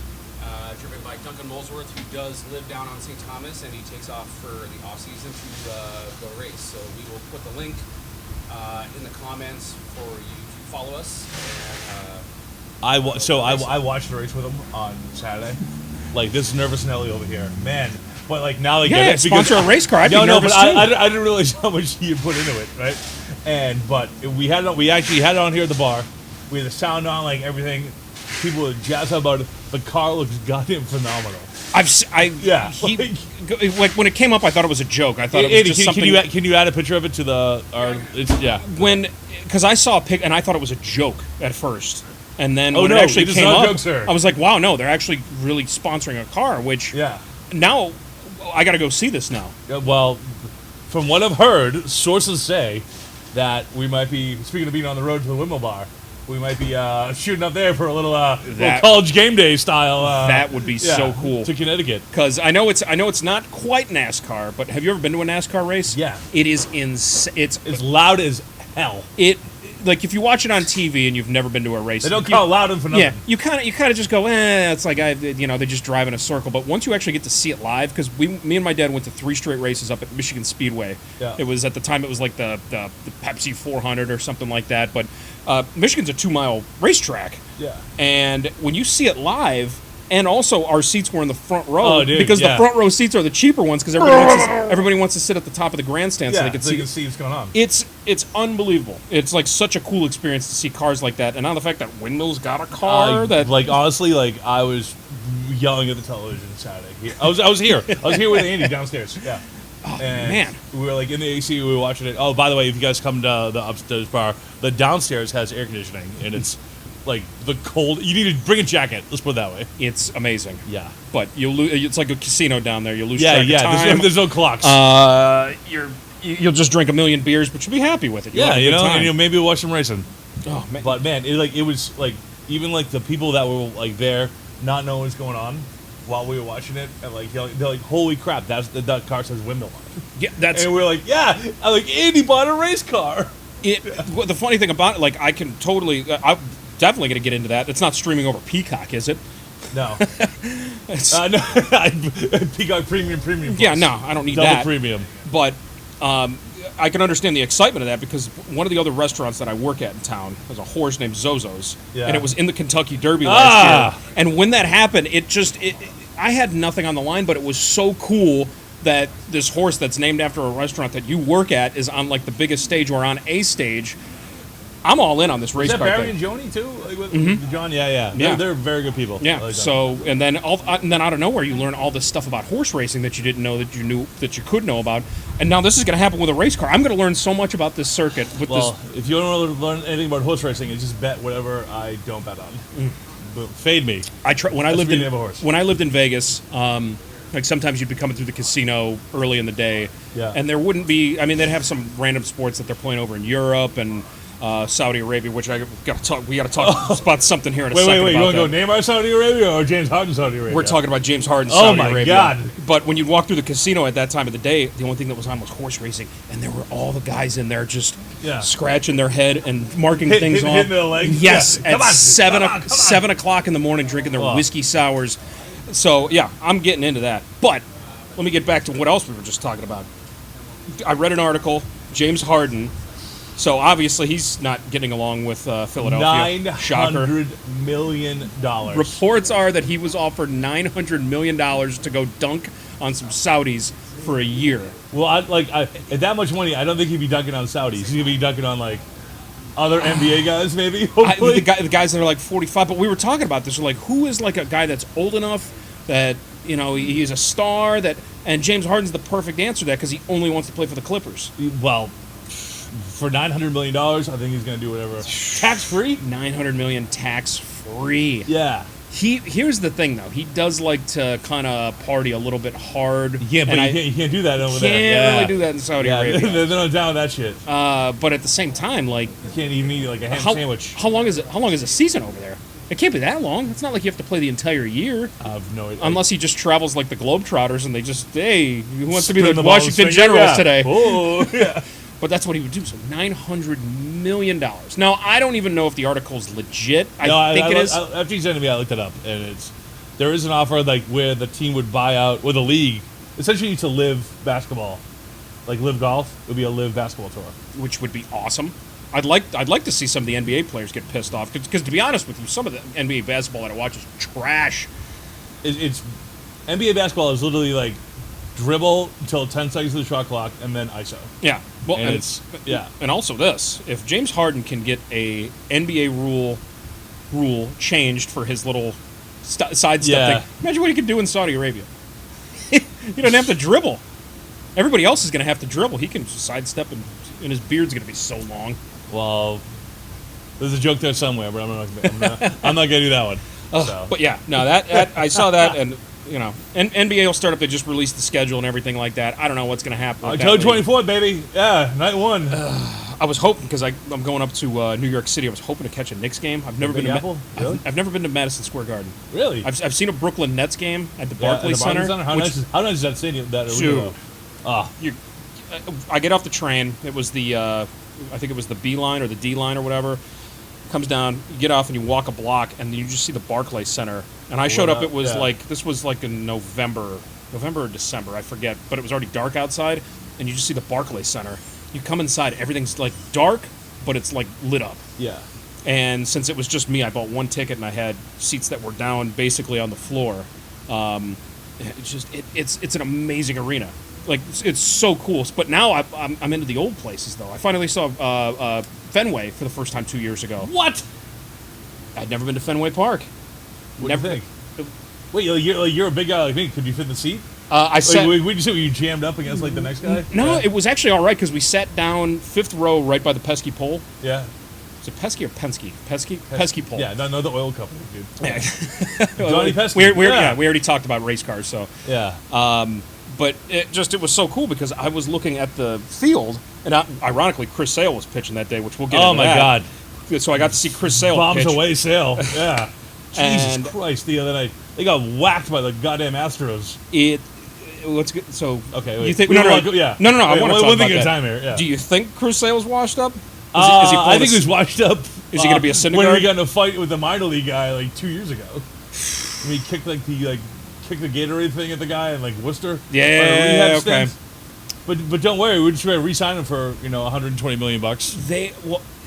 [SPEAKER 3] driven by Duncan Molesworth, who does live down on St. Thomas, and he takes off for the off season to go race. So we will put the link in the comments for you to follow us. And,
[SPEAKER 2] I watched the race with him on Saturday. Like, this nervous Nelly over here, man. But like now they
[SPEAKER 1] Yeah,
[SPEAKER 2] get it
[SPEAKER 1] sponsor a race car. I'd be nervous
[SPEAKER 2] but
[SPEAKER 1] too.
[SPEAKER 2] I didn't realize how much he had put into it, right? But we actually had it on here at the bar. We had the sound on, like everything. People would jazz about it. The car looks goddamn phenomenal.
[SPEAKER 1] Yeah. Like when it came up, I thought it was a joke. I thought it was
[SPEAKER 2] Andy,
[SPEAKER 1] just something.
[SPEAKER 2] can you add a picture of it to the?
[SPEAKER 1] Because I saw a pic and I thought it was a joke at first, and then when
[SPEAKER 2] no,
[SPEAKER 1] it actually
[SPEAKER 2] it is
[SPEAKER 1] came
[SPEAKER 2] not a
[SPEAKER 1] up,
[SPEAKER 2] joke, sir.
[SPEAKER 1] I was like, wow, no, they're actually really sponsoring a car. Which now I got to go see this now.
[SPEAKER 2] Well, from what I've heard, sources say that we might be, speaking of being on the road to the Windmill Bar, we might be shooting up there for a little college game day style.
[SPEAKER 1] That would be so cool.
[SPEAKER 2] To Connecticut.
[SPEAKER 1] Because I know it's not quite NASCAR, but have you ever been to a NASCAR race?
[SPEAKER 2] Yeah.
[SPEAKER 1] It is insane.
[SPEAKER 2] It's loud as hell.
[SPEAKER 1] Like if you watch it on TV and you've never been to a race,
[SPEAKER 2] They don't call it loud for nothing.
[SPEAKER 1] yeah, you kind of just go, it's like they just drive in a circle. But once you actually get to see it live, because me and my dad went to 3 straight races up at Michigan Speedway.
[SPEAKER 2] Yeah.
[SPEAKER 1] It was at the time it was like the Pepsi 400 or something like that. But Michigan's a 2-mile racetrack.
[SPEAKER 2] Yeah.
[SPEAKER 1] And when you see it live, and also our seats were in the front row because
[SPEAKER 2] yeah.
[SPEAKER 1] the front row seats are the cheaper ones because everybody wants to sit at the top of the grandstand so they can see
[SPEAKER 2] what's going on.
[SPEAKER 1] It's unbelievable. It's like such a cool experience to see cars like that, and now the fact that Windmill's got a car that
[SPEAKER 2] honestly, I was yelling at the television Saturday. I was here. I was here with Andy downstairs. Yeah.
[SPEAKER 1] Oh,
[SPEAKER 2] and
[SPEAKER 1] man.
[SPEAKER 2] We were like in the AC. We were watching it. Oh, by the way, if you guys come to the Upstairs Bar, the downstairs has air conditioning, and it's like the cold. You need to bring a jacket. Let's put it that way.
[SPEAKER 1] It's amazing.
[SPEAKER 2] Yeah.
[SPEAKER 1] But you'll lose. It's like a casino down there. You'll lose track of time.
[SPEAKER 2] There's no clocks.
[SPEAKER 1] You'll just drink a million beers, but you'll be happy with it. You'll have a good time.
[SPEAKER 2] and maybe watch some racing.
[SPEAKER 1] Oh man.
[SPEAKER 2] But man, it was like even like the people that were like there, not knowing what's going on, while we were watching it, and like they're like, "Holy crap! That car says Windmill on it."
[SPEAKER 1] Yeah, that's.
[SPEAKER 2] And we're like, "Yeah!" I'm like, Andy bought a race car.
[SPEAKER 1] The funny thing about it, like I can totally. I'm definitely going to get into that. It's not streaming over Peacock, is it?
[SPEAKER 2] No. No. Peacock Premium. Plus.
[SPEAKER 1] Yeah, no, I don't need
[SPEAKER 2] Double
[SPEAKER 1] that.
[SPEAKER 2] premium.
[SPEAKER 1] But I can understand the excitement of that because one of the other restaurants that I work at in town has a horse named Zozo's, and it was in the Kentucky Derby last year. And when that happened, I had nothing on the line, but it was so cool that this horse that's named after a restaurant that you work at is on like the biggest stage or on a stage. I'm all in on this race
[SPEAKER 2] Is that
[SPEAKER 1] car
[SPEAKER 2] Barry
[SPEAKER 1] thing.
[SPEAKER 2] and Joni too? Like John, yeah. They're very good people.
[SPEAKER 1] Yeah.
[SPEAKER 2] I like
[SPEAKER 1] So and then out of nowhere you learn all this stuff about horse racing that you didn't know that you knew that you could know about, and now this is going to happen with a race car. I'm going to learn so much about this circuit with this.
[SPEAKER 2] If you don't want to learn anything about horse racing, you just bet whatever I don't bet on. Boom. Fade me.
[SPEAKER 1] When I lived in Vegas. Like sometimes you'd be coming through the casino early in the day, and there wouldn't be. I mean, they'd have some random sports that they're playing over in Europe and Saudi Arabia, which we got to talk about something here in a second.
[SPEAKER 2] Wait, you want to go Neymar Saudi Arabia or James Harden Saudi Arabia?
[SPEAKER 1] We're talking about James Harden Saudi Arabia.
[SPEAKER 2] Oh my God!
[SPEAKER 1] But when you'd walk through the casino at that time of the day, the only thing that was on was horse racing, and there were all the guys in there just scratching their head and marking things off.
[SPEAKER 2] Hitting their legs.
[SPEAKER 1] Yes,
[SPEAKER 2] yeah.
[SPEAKER 1] at 7 o'clock in the morning, drinking their whiskey sours. So yeah, I'm getting into that. But let me get back to what else we were just talking about. I read an article. James Harden So obviously he's not getting along with Philadelphia. Shocker.
[SPEAKER 2] $900 million.
[SPEAKER 1] Reports are that he was offered $900 million to go dunk on some Saudis for a year.
[SPEAKER 2] Well, at that much money, I don't think he'd be dunking on Saudis. He's gonna be dunking on like other NBA guys, maybe. Hopefully,
[SPEAKER 1] the guys that are like 45. But we were talking about this. We're like, who is like a guy that's old enough that he's a star and James Harden's the perfect answer to that because he only wants to play for the Clippers.
[SPEAKER 2] Well, for $900 million, I think he's gonna do whatever. Tax free?
[SPEAKER 1] $900 million tax free.
[SPEAKER 2] Yeah.
[SPEAKER 1] Here's the thing though. He does like to kind of party a little bit hard.
[SPEAKER 2] Yeah, but you can't do that over there.
[SPEAKER 1] Can't really do that in Saudi Arabia.
[SPEAKER 2] They're not down with that shit.
[SPEAKER 1] But at the same time, like
[SPEAKER 2] you can't even eat like a ham sandwich.
[SPEAKER 1] How long is a season over there? It can't be that long. It's not like you have to play the entire year.
[SPEAKER 2] I have no idea.
[SPEAKER 1] Unless he just travels like the Globetrotters and they just, hey, who wants to be the Washington Generals today?
[SPEAKER 2] Oh, yeah.
[SPEAKER 1] But that's what he would do. So $900 million. Now, I don't even know if the article's legit. I think it is.
[SPEAKER 2] After you sent it to me, I looked it up, and there is an offer like where the team would buy out, or the league, essentially to live basketball, like live golf. It would be a live basketball tour,
[SPEAKER 1] which would be awesome. I'd like to see some of the NBA players get pissed off because to be honest with you, some of the NBA basketball that I watch is trash.
[SPEAKER 2] It's NBA basketball is literally like dribble until 10 seconds of the shot clock and then ISO.
[SPEAKER 1] Yeah. Well,
[SPEAKER 2] and
[SPEAKER 1] and also this: if James Harden can get a NBA rule changed for his little sidestep thing, imagine what he could do in Saudi Arabia. He doesn't have to dribble. Everybody else is going to have to dribble. He can just sidestep, and his beard's going to be so long.
[SPEAKER 2] Well, there's a joke there somewhere, but I'm not going to do that one.
[SPEAKER 1] But yeah, no, that I saw that, and NBA will start up. They just released the schedule and everything like that. I don't know what's going to happen.
[SPEAKER 2] October 24th, baby. Yeah, night one.
[SPEAKER 1] I was hoping because I'm going up to New York City. I was hoping to catch a Knicks game. I've never been to
[SPEAKER 2] Really?
[SPEAKER 1] I've never been to Madison Square Garden.
[SPEAKER 2] Really?
[SPEAKER 1] I've seen a Brooklyn Nets game at the Barclays Center.
[SPEAKER 2] How nice is that stadium? That arena?
[SPEAKER 1] I get off the train. It was I think it was the B line or the D line or whatever. Comes down, you get off and you walk a block, and you just see the Barclays Center. And I showed up. It was this was like in November or December, I forget. But it was already dark outside, and you just see the Barclays Center. You come inside, everything's like dark, but it's like lit up.
[SPEAKER 2] Yeah.
[SPEAKER 1] And since it was just me, I bought one ticket and I had seats that were down basically on the floor. It's an amazing arena. Like it's so cool. But now I'm into the old places though. I finally saw Fenway for the first time 2 years ago.
[SPEAKER 2] What?
[SPEAKER 1] I'd never been to Fenway Park.
[SPEAKER 2] What do you think? Wait, you're a big guy like me. Could you fit in the seat?
[SPEAKER 1] I sat.
[SPEAKER 2] Wait, you say you jammed up against like the next guy?
[SPEAKER 1] No, It was actually all right because we sat down fifth row right by the pesky pole.
[SPEAKER 2] Yeah.
[SPEAKER 1] Is it Pesky or Penske? Pesky pole.
[SPEAKER 2] Yeah, no, the oil company, dude.
[SPEAKER 1] Yeah.
[SPEAKER 2] Johnny Pesky.
[SPEAKER 1] We already talked about race cars, so.
[SPEAKER 2] Yeah.
[SPEAKER 1] But it was so cool because I was looking at the field, and ironically, Chris Sale was pitching that day, which we'll get into.
[SPEAKER 2] Oh, my God.
[SPEAKER 1] So I got to see Chris Sale
[SPEAKER 2] Bombs
[SPEAKER 1] pitch.
[SPEAKER 2] away, Sale. Yeah. Jesus Christ, the other night. They got whacked by the goddamn Astros.
[SPEAKER 1] Let's get, so,
[SPEAKER 2] okay, wait.
[SPEAKER 1] You think,
[SPEAKER 2] No,
[SPEAKER 1] I want
[SPEAKER 2] to
[SPEAKER 1] talk
[SPEAKER 2] one
[SPEAKER 1] about
[SPEAKER 2] thing at a
[SPEAKER 1] that.
[SPEAKER 2] time here. Yeah.
[SPEAKER 1] Do you think Chris Sale's washed up?
[SPEAKER 2] I think he was washed up.
[SPEAKER 1] Is he going to be a Syndergaard?
[SPEAKER 2] When we got in a fight with the minor league guy like 2 years ago. When he kicked the Gatorade thing at the guy in like Worcester.
[SPEAKER 1] Yeah, okay.
[SPEAKER 2] But don't worry, we're just going to re-sign him for $120 million.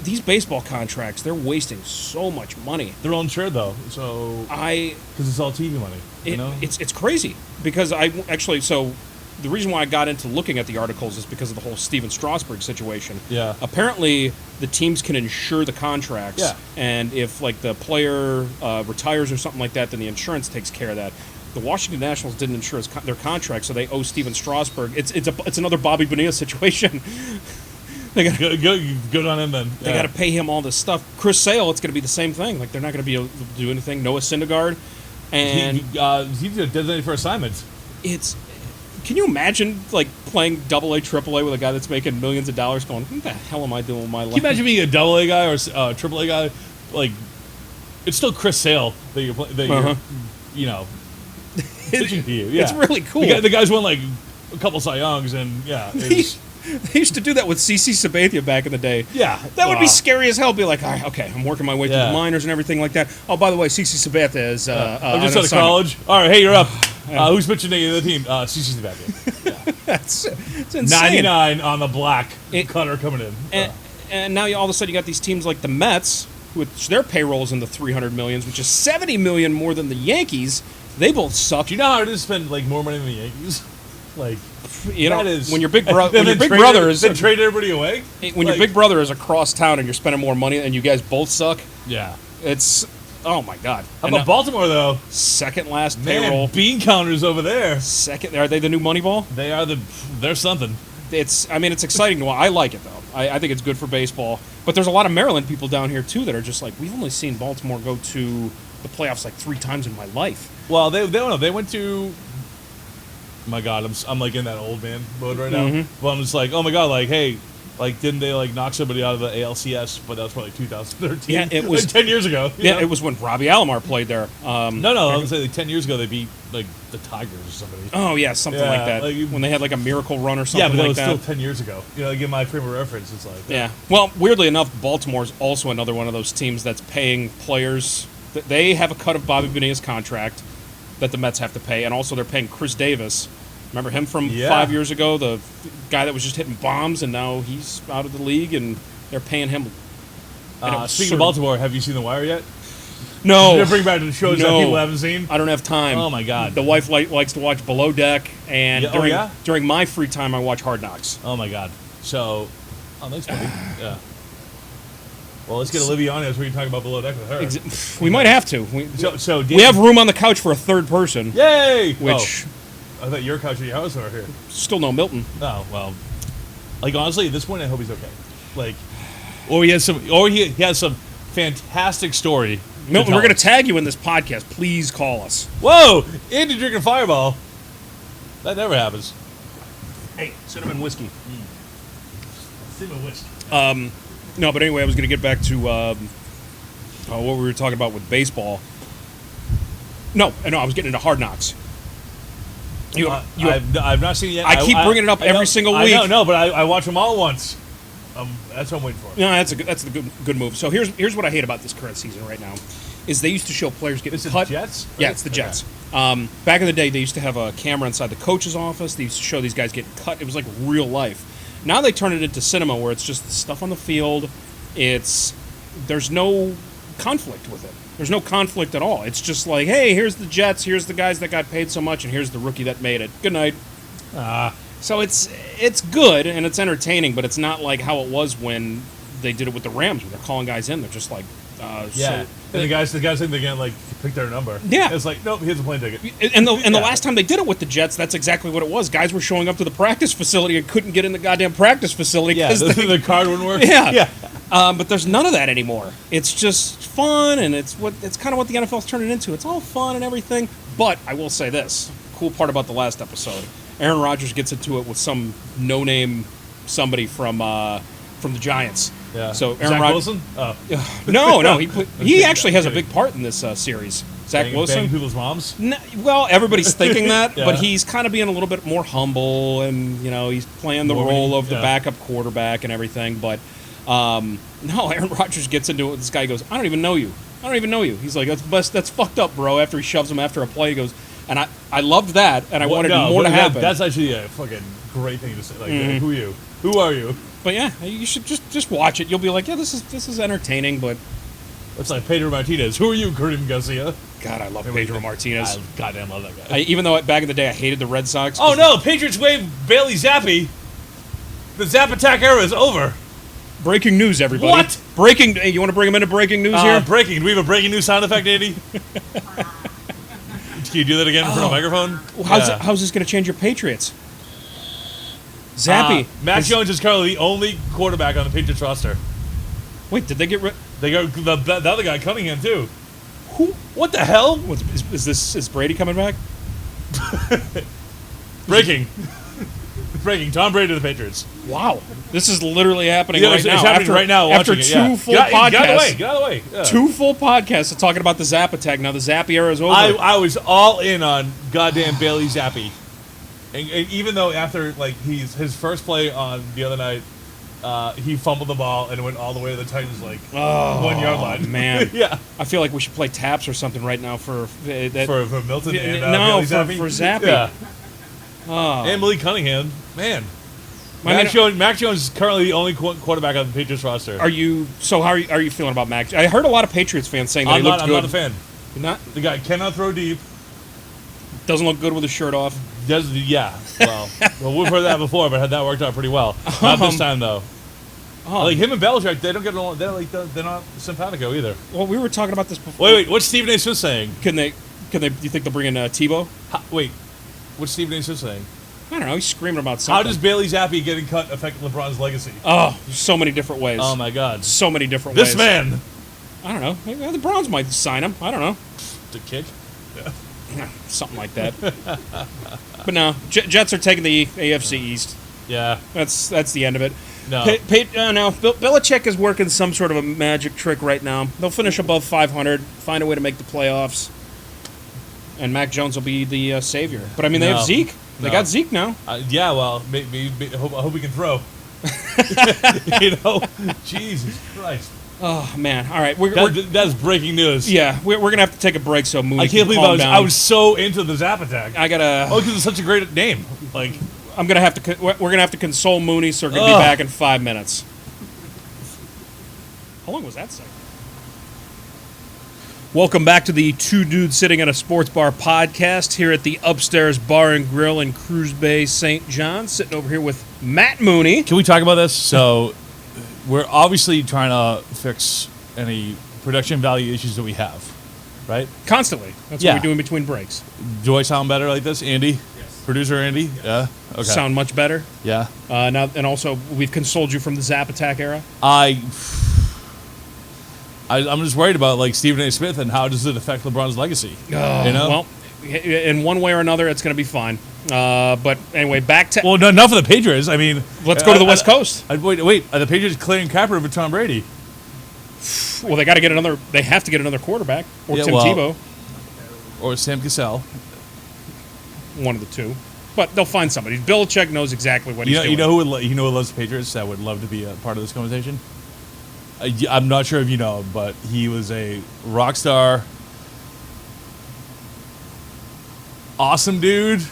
[SPEAKER 1] These baseball contracts, they're wasting so much money.
[SPEAKER 2] They're all insured though, so because it's all TV money.
[SPEAKER 1] It's crazy because the reason why I got into looking at the articles is because of the whole Steven Strasburg situation.
[SPEAKER 2] Yeah.
[SPEAKER 1] Apparently, the teams can insure the contracts.
[SPEAKER 2] Yeah.
[SPEAKER 1] And if like the player retires or something like that, then the insurance takes care of that. The Washington Nationals didn't insure their contract, so they owe Steven Strasburg. It's another Bobby Bonilla situation. They got
[SPEAKER 2] good on him then.
[SPEAKER 1] They got to pay him all this stuff. Chris Sale, it's going to be the same thing. Like they're not going to be able to do anything. Noah Syndergaard, and
[SPEAKER 2] he's designated for assignments.
[SPEAKER 1] Can you imagine like playing AA, AAA with a guy that's making millions of dollars? Going, what the hell am I doing with my life?
[SPEAKER 2] Can you imagine being a AA guy or AAA guy? Like, it's still Chris Sale that you're pitching to you. Yeah.
[SPEAKER 1] It's really cool.
[SPEAKER 2] The guy's won like a couple Cy Youngs, and
[SPEAKER 1] they used to do that with CC Sabathia back in the day.
[SPEAKER 2] Yeah.
[SPEAKER 1] That would be scary as hell. Be like, all right, okay, I'm working my way through the minors and everything like that. Oh, by the way, CC Sabathia is
[SPEAKER 2] I'm just out of college. All right, hey, you're up. Who's pitching to the team? CC Sabathia. Yeah.
[SPEAKER 1] It's insane.
[SPEAKER 2] 99 on the black cutter coming in.
[SPEAKER 1] and now all of a sudden you got these teams like the Mets, which their payroll's in the 300 millions, which is 70 million more than the Yankees. They both suck.
[SPEAKER 2] Do you know how hard it is to spend like more money than the Yankees? Like,
[SPEAKER 1] you know,
[SPEAKER 2] that is,
[SPEAKER 1] when your big brother,
[SPEAKER 2] then trade everybody away.
[SPEAKER 1] When your big brother is across town and you're spending more money and you guys both suck.
[SPEAKER 2] Yeah,
[SPEAKER 1] it's oh my god.
[SPEAKER 2] How about Baltimore though?
[SPEAKER 1] Second last
[SPEAKER 2] Man,
[SPEAKER 1] payroll.
[SPEAKER 2] Bean counters over there.
[SPEAKER 1] Second, are they the new Moneyball?
[SPEAKER 2] They are they're something.
[SPEAKER 1] It's exciting to watch. I like it though. I think it's good for baseball. But there's a lot of Maryland people down here too that are just like, we've only seen Baltimore go to the playoffs like 3 times in my life.
[SPEAKER 2] Well, they don't know. They went to. My God, I'm like in that old man mode right now.
[SPEAKER 1] Mm-hmm.
[SPEAKER 2] Well, I'm just like, oh my God, like, hey, like, didn't they like knock somebody out of the ALCS? But that was probably 2013.
[SPEAKER 1] Yeah, it was
[SPEAKER 2] like 10 years ago.
[SPEAKER 1] Yeah,
[SPEAKER 2] know?
[SPEAKER 1] It was when Robbie Alomar played there.
[SPEAKER 2] No, I was saying like 10 years ago they beat like the Tigers or somebody.
[SPEAKER 1] Oh yeah, something like that. Like, when they had like a miracle run or something.
[SPEAKER 2] Yeah, but that
[SPEAKER 1] like
[SPEAKER 2] was
[SPEAKER 1] that.
[SPEAKER 2] still 10 years ago. You know, like in my frame of reference, it's like.
[SPEAKER 1] Yeah. Well, weirdly enough, Baltimore's also another one of those teams that's paying players. They have a cut of Bobby Bonilla's contract that the Mets have to pay, and also they're paying Chris Davis. Remember him from 5 years ago, the guy that was just hitting bombs, and now he's out of the league, and they're paying him.
[SPEAKER 2] Speaking of Baltimore, have you seen The Wire yet?
[SPEAKER 1] No.
[SPEAKER 2] Did they bring back the shows that people haven't seen?
[SPEAKER 1] I don't have time.
[SPEAKER 2] Oh my God.
[SPEAKER 1] The wife likes to watch Below Deck, and during my free time, I watch Hard Knocks.
[SPEAKER 2] Oh my God. So, thanks, buddy. Yeah. Well, let's get Olivia on as we can talk about Below Deck with her.
[SPEAKER 1] We might have to. We have room on the couch for a third person.
[SPEAKER 2] Yay!
[SPEAKER 1] Which
[SPEAKER 2] I thought your couch at your house over here.
[SPEAKER 1] Still no Milton.
[SPEAKER 2] Oh well. Like honestly, at this point, I hope he's okay. Like, or he has some fantastic story.
[SPEAKER 1] Milton, we're going to tag you in this podcast. Please call us.
[SPEAKER 2] Whoa, Andy drinking Fireball. That never happens.
[SPEAKER 1] Hey, cinnamon whiskey.
[SPEAKER 2] Cinnamon whiskey.
[SPEAKER 1] No, but anyway, I was going to get back to what we were talking about with baseball. No, I was getting into Hard Knocks.
[SPEAKER 2] I've not seen it yet.
[SPEAKER 1] I keep bringing it up every single week.
[SPEAKER 2] No, but I watch them all at once. That's what I'm waiting for.
[SPEAKER 1] No, that's the good move. So here's what I hate about this current season right now, is they used to show players getting cut.
[SPEAKER 2] The Jets? Right?
[SPEAKER 1] Yeah, it's the Jets. Back in the day, they used to have a camera inside the coach's office. They used to show these guys getting cut. It was like real life. Now they turn it into cinema where it's just the stuff on the field. There's no conflict with it. There's no conflict at all. It's just like, hey, here's the Jets, here's the guys that got paid so much, and here's the rookie that made it. Good night. So it's good and it's entertaining, but it's not like how it was when they did it with the Rams, where they're calling guys in. They're just like,
[SPEAKER 2] and the guys think they're gonna like pick their number.
[SPEAKER 1] Yeah,
[SPEAKER 2] it's like, nope, here's a plane ticket.
[SPEAKER 1] And the last time they did it with the Jets, that's exactly what it was. Guys were showing up to the practice facility and couldn't get in the goddamn practice facility.
[SPEAKER 2] Yeah, the card wouldn't work.
[SPEAKER 1] Yeah. But there's none of that anymore. It's just fun, and it's kind of what the NFL's turning into. It's all fun and everything. But I will say this: cool part about the last episode, Aaron Rodgers gets into it with some no-name somebody from the Giants.
[SPEAKER 2] Yeah.
[SPEAKER 1] So Aaron
[SPEAKER 2] Zach
[SPEAKER 1] Rodgers.
[SPEAKER 2] Wilson? Oh.
[SPEAKER 1] No. He actually has a big part in this series. Zach Wilson.
[SPEAKER 2] Banging people's moms?
[SPEAKER 1] No, well, everybody's thinking that,
[SPEAKER 2] Yeah.
[SPEAKER 1] but he's kind of being a little bit more humble, and he's playing the role of the backup quarterback and everything. But no, Aaron Rodgers gets into it with this guy. He goes, I don't even know you. He's like, that's fucked up, bro. After he shoves him after a play, he goes, and I loved that, and I wanted more to happen.
[SPEAKER 2] That's actually a fucking great thing to say. Like, who are you? Who are you?
[SPEAKER 1] But yeah, you should just watch it. You'll be like, yeah, this is entertaining. But
[SPEAKER 2] it's like Pedro Martinez. Who are you, Kareem Garcia?
[SPEAKER 1] God, I love Pedro Martinez.
[SPEAKER 2] I goddamn love that guy.
[SPEAKER 1] Even though back in the day I hated the Red Sox.
[SPEAKER 2] Oh no, Patriots waived Bailey Zappi. The Zap Attack era is over.
[SPEAKER 1] Breaking news, everybody.
[SPEAKER 2] What?
[SPEAKER 1] Breaking. Hey, you want to bring him into breaking news here?
[SPEAKER 2] Breaking. Do we have a breaking news sound effect, Andy? Can you do that again in front of a microphone?
[SPEAKER 1] Well, how's this going to change your Patriots? Zappy.
[SPEAKER 2] Mac Jones is currently the only quarterback on the Patriots roster.
[SPEAKER 1] Wait, did they get rid?
[SPEAKER 2] They got the other guy, Cunningham, too.
[SPEAKER 1] Who?
[SPEAKER 2] What the hell?
[SPEAKER 1] Is Brady coming back?
[SPEAKER 2] Breaking. Breaking. Tom Brady to the Patriots.
[SPEAKER 1] Wow. This is literally happening
[SPEAKER 2] right
[SPEAKER 1] right
[SPEAKER 2] now.
[SPEAKER 1] now.
[SPEAKER 2] It's happening right now.
[SPEAKER 1] After
[SPEAKER 2] two
[SPEAKER 1] full podcasts.
[SPEAKER 2] Get out of the way. Yeah.
[SPEAKER 1] 2 full podcasts of talking about the Zap Attack. Now the Zappy era is over.
[SPEAKER 2] I was all in on goddamn Bailey Zappi. And even though after his first play on the other night, he fumbled the ball and went all the way to the Titans 1 yard line.
[SPEAKER 1] Man,
[SPEAKER 2] yeah.
[SPEAKER 1] I feel like we should play taps or something right now for
[SPEAKER 2] Milton and
[SPEAKER 1] no
[SPEAKER 2] Bailey Zappi.
[SPEAKER 1] for Zappy.
[SPEAKER 2] Yeah.
[SPEAKER 1] Oh.
[SPEAKER 2] And Malik Cunningham, man. Mac Jones is currently the only quarterback on the Patriots roster.
[SPEAKER 1] How are you feeling about Mac? I heard a lot of Patriots fans saying that he looked good.
[SPEAKER 2] I'm not a fan.
[SPEAKER 1] You're not?
[SPEAKER 2] The guy cannot throw deep.
[SPEAKER 1] Doesn't look good with his shirt off.
[SPEAKER 2] Well, we've heard that before, but that worked out pretty well. Not this time though. Like him and Belichick, they don't get along. They're not simpatico either.
[SPEAKER 1] Well, we were talking about this before.
[SPEAKER 2] Wait, what's Stephen A. Smith saying?
[SPEAKER 1] Can they? Do you think they'll bring in Tebow?
[SPEAKER 2] Wait, what's Stephen A. Smith saying?
[SPEAKER 1] I don't know. He's screaming about something.
[SPEAKER 2] How does Bailey Zappi getting cut affect LeBron's legacy?
[SPEAKER 1] Oh, there's so many different ways.
[SPEAKER 2] Oh my God,
[SPEAKER 1] so many different ways.
[SPEAKER 2] This man.
[SPEAKER 1] I don't know. Maybe the Browns might sign him. I don't know.
[SPEAKER 2] The kick.
[SPEAKER 1] Yeah. Something like that. But no, Jets are taking the AFC East.
[SPEAKER 2] Yeah,
[SPEAKER 1] that's the end of it.
[SPEAKER 2] No,
[SPEAKER 1] now Belichick is working some sort of a magic trick right now. They'll finish above 500, find a way to make the playoffs, and Mac Jones will be the savior. But I mean, they have Zeke. They got Zeke now.
[SPEAKER 2] Yeah, well, maybe I hope he can throw. Jesus Christ.
[SPEAKER 1] Oh man! All right,
[SPEAKER 2] that's breaking news.
[SPEAKER 1] Yeah, we're gonna have to take a break. So Mooney,
[SPEAKER 2] I can't believe I was so into the Zap Attack. because it's such a great name. Like
[SPEAKER 1] we're gonna have to console Mooney, so we're gonna be back in 5 minutes. How long was that segment? Welcome back to the Two Dudes Sitting at a Sports Bar podcast here at the Upstairs Bar and Grille in Cruz Bay, St. John. Sitting over here with Matt Mooney.
[SPEAKER 2] Can we talk about this? So, we're obviously trying to fix any production value issues that we have, right?
[SPEAKER 1] Constantly. That's what we do in between breaks.
[SPEAKER 2] Do I sound better like this, Andy?
[SPEAKER 3] Yes.
[SPEAKER 2] Producer Andy?
[SPEAKER 3] Yes.
[SPEAKER 2] Yeah. Okay.
[SPEAKER 1] Sound much better.
[SPEAKER 2] Yeah.
[SPEAKER 1] Now, and also, we've consoled you from the Zap Attack era.
[SPEAKER 2] I'm just worried about like Stephen A. Smith and how does it affect LeBron's legacy?
[SPEAKER 1] Well, in one way or another, it's going to be fine. But anyway, back to
[SPEAKER 2] enough of the Patriots. I mean,
[SPEAKER 1] let's go to the West Coast.
[SPEAKER 2] Wait. Are the Patriots clearing cap room for Tom Brady?
[SPEAKER 1] Well, they got to get another. They have to get another quarterback or Tim Tebow
[SPEAKER 2] or Sam Cassell.
[SPEAKER 1] One of the two. But they'll find somebody. Belichick knows exactly what he's doing.
[SPEAKER 2] You know who loves the Patriots that would love to be a part of this conversation? I'm not sure if you know, but he was a rock star, awesome dude,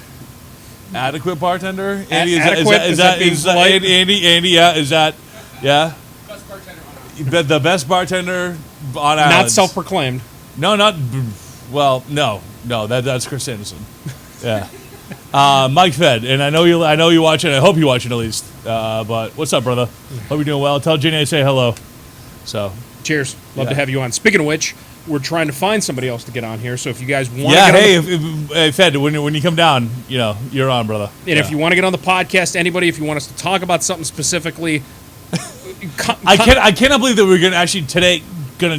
[SPEAKER 2] adequate bartender. Andy, is that Andy? Yeah, is that yeah?
[SPEAKER 3] Best bartender on Island.
[SPEAKER 2] The best bartender on Island.
[SPEAKER 1] Not self-proclaimed.
[SPEAKER 2] No, no. That's Chris Anderson. Yeah. Mike Fed, and I know you watching. I hope you watching at least. But what's up, brother? Hope you're doing well. Tell Jenny I say hello. So,
[SPEAKER 1] cheers. Love to have you on. Speaking of which, we're trying to find somebody else to get on here. So if you guys want
[SPEAKER 2] to get Fed, when you come down, you're on, brother.
[SPEAKER 1] And if you want to get on the podcast, anybody, if you want us to talk about something specifically,
[SPEAKER 2] I cannot believe that we're gonna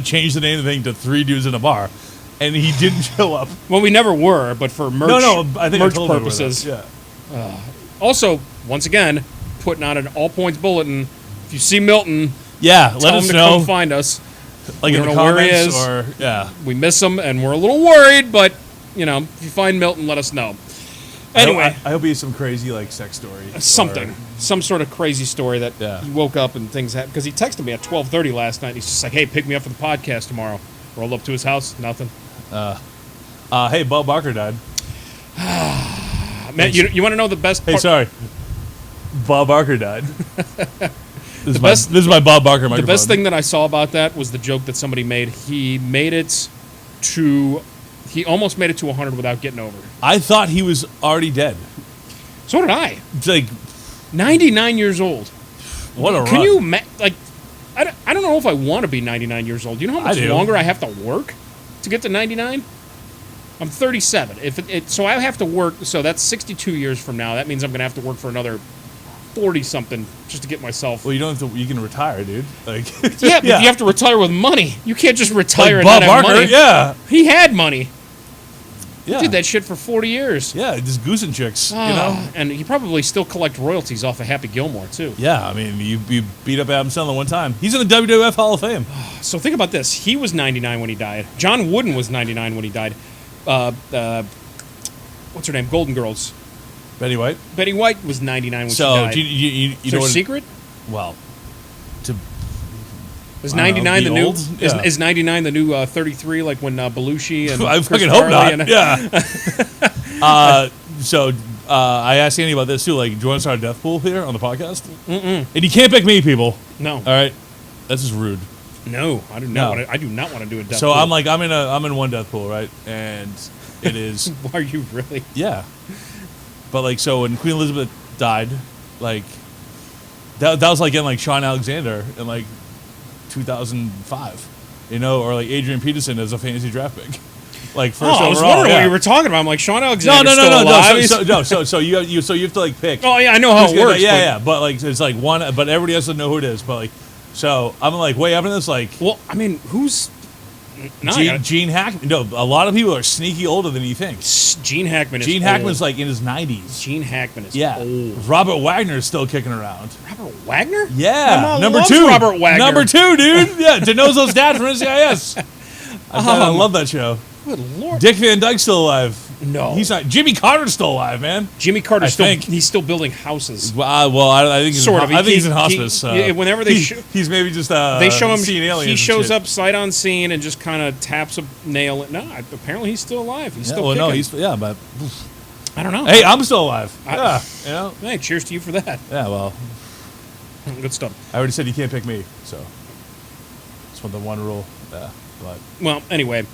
[SPEAKER 2] change the name of the thing to Three Dudes in a Bar, and he didn't show up.
[SPEAKER 1] Well, we never were, but for merch,
[SPEAKER 2] I think
[SPEAKER 1] merch purposes. Yeah. Also, once again, putting out an all points bulletin. If you see Milton.
[SPEAKER 2] Yeah, let us know.
[SPEAKER 1] Come find us.
[SPEAKER 2] Like
[SPEAKER 1] we
[SPEAKER 2] in
[SPEAKER 1] don't
[SPEAKER 2] the
[SPEAKER 1] know where he
[SPEAKER 2] comments,
[SPEAKER 1] is. We miss him, and we're a little worried. But if you find Milton, let us know. Anyway,
[SPEAKER 2] I hope he has some crazy sex story.
[SPEAKER 1] Some sort of crazy story that he woke up and things happened. Because he texted me at 12:30 last night. He's just like, "Hey, pick me up for the podcast tomorrow." Rolled up to his house, nothing.
[SPEAKER 2] Hey, Bob Barker died.
[SPEAKER 1] Man, you want to know the best?
[SPEAKER 2] Hey, sorry, Bob Barker died. This is my Bob Barker microphone.
[SPEAKER 1] The best thing that I saw about that was the joke that somebody made. He almost made it to 100 without getting over it.
[SPEAKER 2] I thought he was already dead.
[SPEAKER 1] So did I.
[SPEAKER 2] It's
[SPEAKER 1] 99 years old.
[SPEAKER 2] What a run.
[SPEAKER 1] Can you I don't know if I want to be 99 years old. Do you know how much longer I have to work to get to 99? I'm 37. So I have to work. So that's 62 years from now. That means I'm going to have to work for another 40-something just to get myself.
[SPEAKER 2] Well, you don't have to. You can retire, dude.
[SPEAKER 1] But you have to retire with money. You can't just retire and
[SPEAKER 2] Bob
[SPEAKER 1] not have
[SPEAKER 2] Barker,
[SPEAKER 1] money.
[SPEAKER 2] Yeah,
[SPEAKER 1] he had money.
[SPEAKER 2] Yeah,
[SPEAKER 1] he did that shit for 40 years.
[SPEAKER 2] Yeah, just goose and chicks.
[SPEAKER 1] And he probably still collect royalties off of Happy Gilmore too.
[SPEAKER 2] Yeah, I mean, you beat up Adam Sandler one time. He's in the WWF Hall of Fame.
[SPEAKER 1] So think about this. He was 99 when he died. John Wooden was 99 when he died. What's her name? Golden Girls.
[SPEAKER 2] Betty White.
[SPEAKER 1] Betty White was 99 when she died.
[SPEAKER 2] So you know what?
[SPEAKER 1] Secret?
[SPEAKER 2] Well,
[SPEAKER 1] is 99 the new? Is 99 the new 33? Like when Belushi and
[SPEAKER 2] I
[SPEAKER 1] Chris
[SPEAKER 2] fucking
[SPEAKER 1] Farley
[SPEAKER 2] hope not. Yeah. So I asked Andy about this too. Like, do you want to start a death pool here on the podcast? Mm-mm. And you can't pick me, people.
[SPEAKER 1] No.
[SPEAKER 2] All right. That's just rude.
[SPEAKER 1] No, I do not. I do not want to do a death
[SPEAKER 2] So
[SPEAKER 1] pool.
[SPEAKER 2] I'm in one death pool, right? And it is.
[SPEAKER 1] Are you really?
[SPEAKER 2] Yeah. But like, so when Queen Elizabeth died, like that was like in like Sean Alexander in like 2005, or like Adrian Peterson as a fantasy draft pick. Like first overall.
[SPEAKER 1] I was wondering what you were talking about. I'm like, Sean Alexander.
[SPEAKER 2] No. So you have to like pick.
[SPEAKER 1] Oh yeah, I know how it works.
[SPEAKER 2] Yeah. But like it's like one, but everybody else doesn't know who it is. But like, so I'm like way up in this. Like,
[SPEAKER 1] well, I mean, who's
[SPEAKER 2] Gene Hackman? No, a lot of people are sneaky older than you think.
[SPEAKER 1] Gene Hackman.
[SPEAKER 2] Gene Hackman's like in his 90s.
[SPEAKER 1] Gene Hackman is old.
[SPEAKER 2] Robert Wagner is still kicking around.
[SPEAKER 1] Robert Wagner?
[SPEAKER 2] Yeah,
[SPEAKER 1] number 2. Robert Wagner.
[SPEAKER 2] Number 2, dude. Yeah, DiNozzo's dad from NCIS. I love that show.
[SPEAKER 1] Good Lord.
[SPEAKER 2] Dick Van Dyke's still alive.
[SPEAKER 1] No,
[SPEAKER 2] he's not. Jimmy Carter's still alive, man.
[SPEAKER 1] Jimmy Carter's he's still building houses.
[SPEAKER 2] Well, I think he's in hospice.
[SPEAKER 1] Whenever
[SPEAKER 2] he's maybe just
[SPEAKER 1] they show him.
[SPEAKER 2] Seeing aliens.
[SPEAKER 1] He shows up sight unseen and just kind of taps a nail. No, apparently he's still alive. He's still kicking.
[SPEAKER 2] But
[SPEAKER 1] I don't know.
[SPEAKER 2] Hey, I'm still alive.
[SPEAKER 1] Hey, cheers to you for that.
[SPEAKER 2] Yeah, well,
[SPEAKER 1] good stuff.
[SPEAKER 2] I already said you can't pick me, so just want the one rule. Yeah, but
[SPEAKER 1] well, anyway.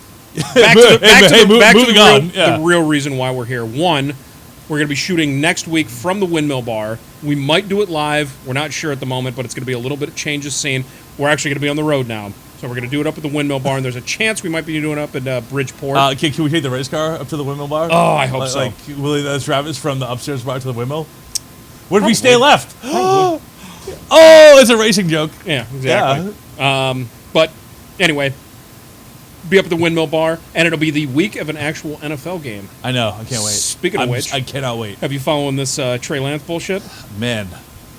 [SPEAKER 1] Back to the real reason why we're here. One, we're going to be shooting next week from the Windmill Bar. We might do it live. We're not sure at the moment, but it's going to be a little bit of change of scene. We're actually going to be on the road now. So we're going to do it up at the Windmill Bar, and there's a chance we might be doing it up at Bridgeport.
[SPEAKER 2] Can we take the race car up to the Windmill Bar?
[SPEAKER 1] Oh, I hope so.
[SPEAKER 2] Like, will that's Travis from the Upstairs Bar to the Windmill? What if we stay left? Oh, it's a racing joke.
[SPEAKER 1] Yeah, exactly. Yeah. But anyway, be up at the Windmill Bar, and it'll be the week of an actual NFL game.
[SPEAKER 2] I know. I can't wait.
[SPEAKER 1] Speaking of which,
[SPEAKER 2] I cannot wait.
[SPEAKER 1] Have you following this Trey Lance bullshit?
[SPEAKER 2] Man.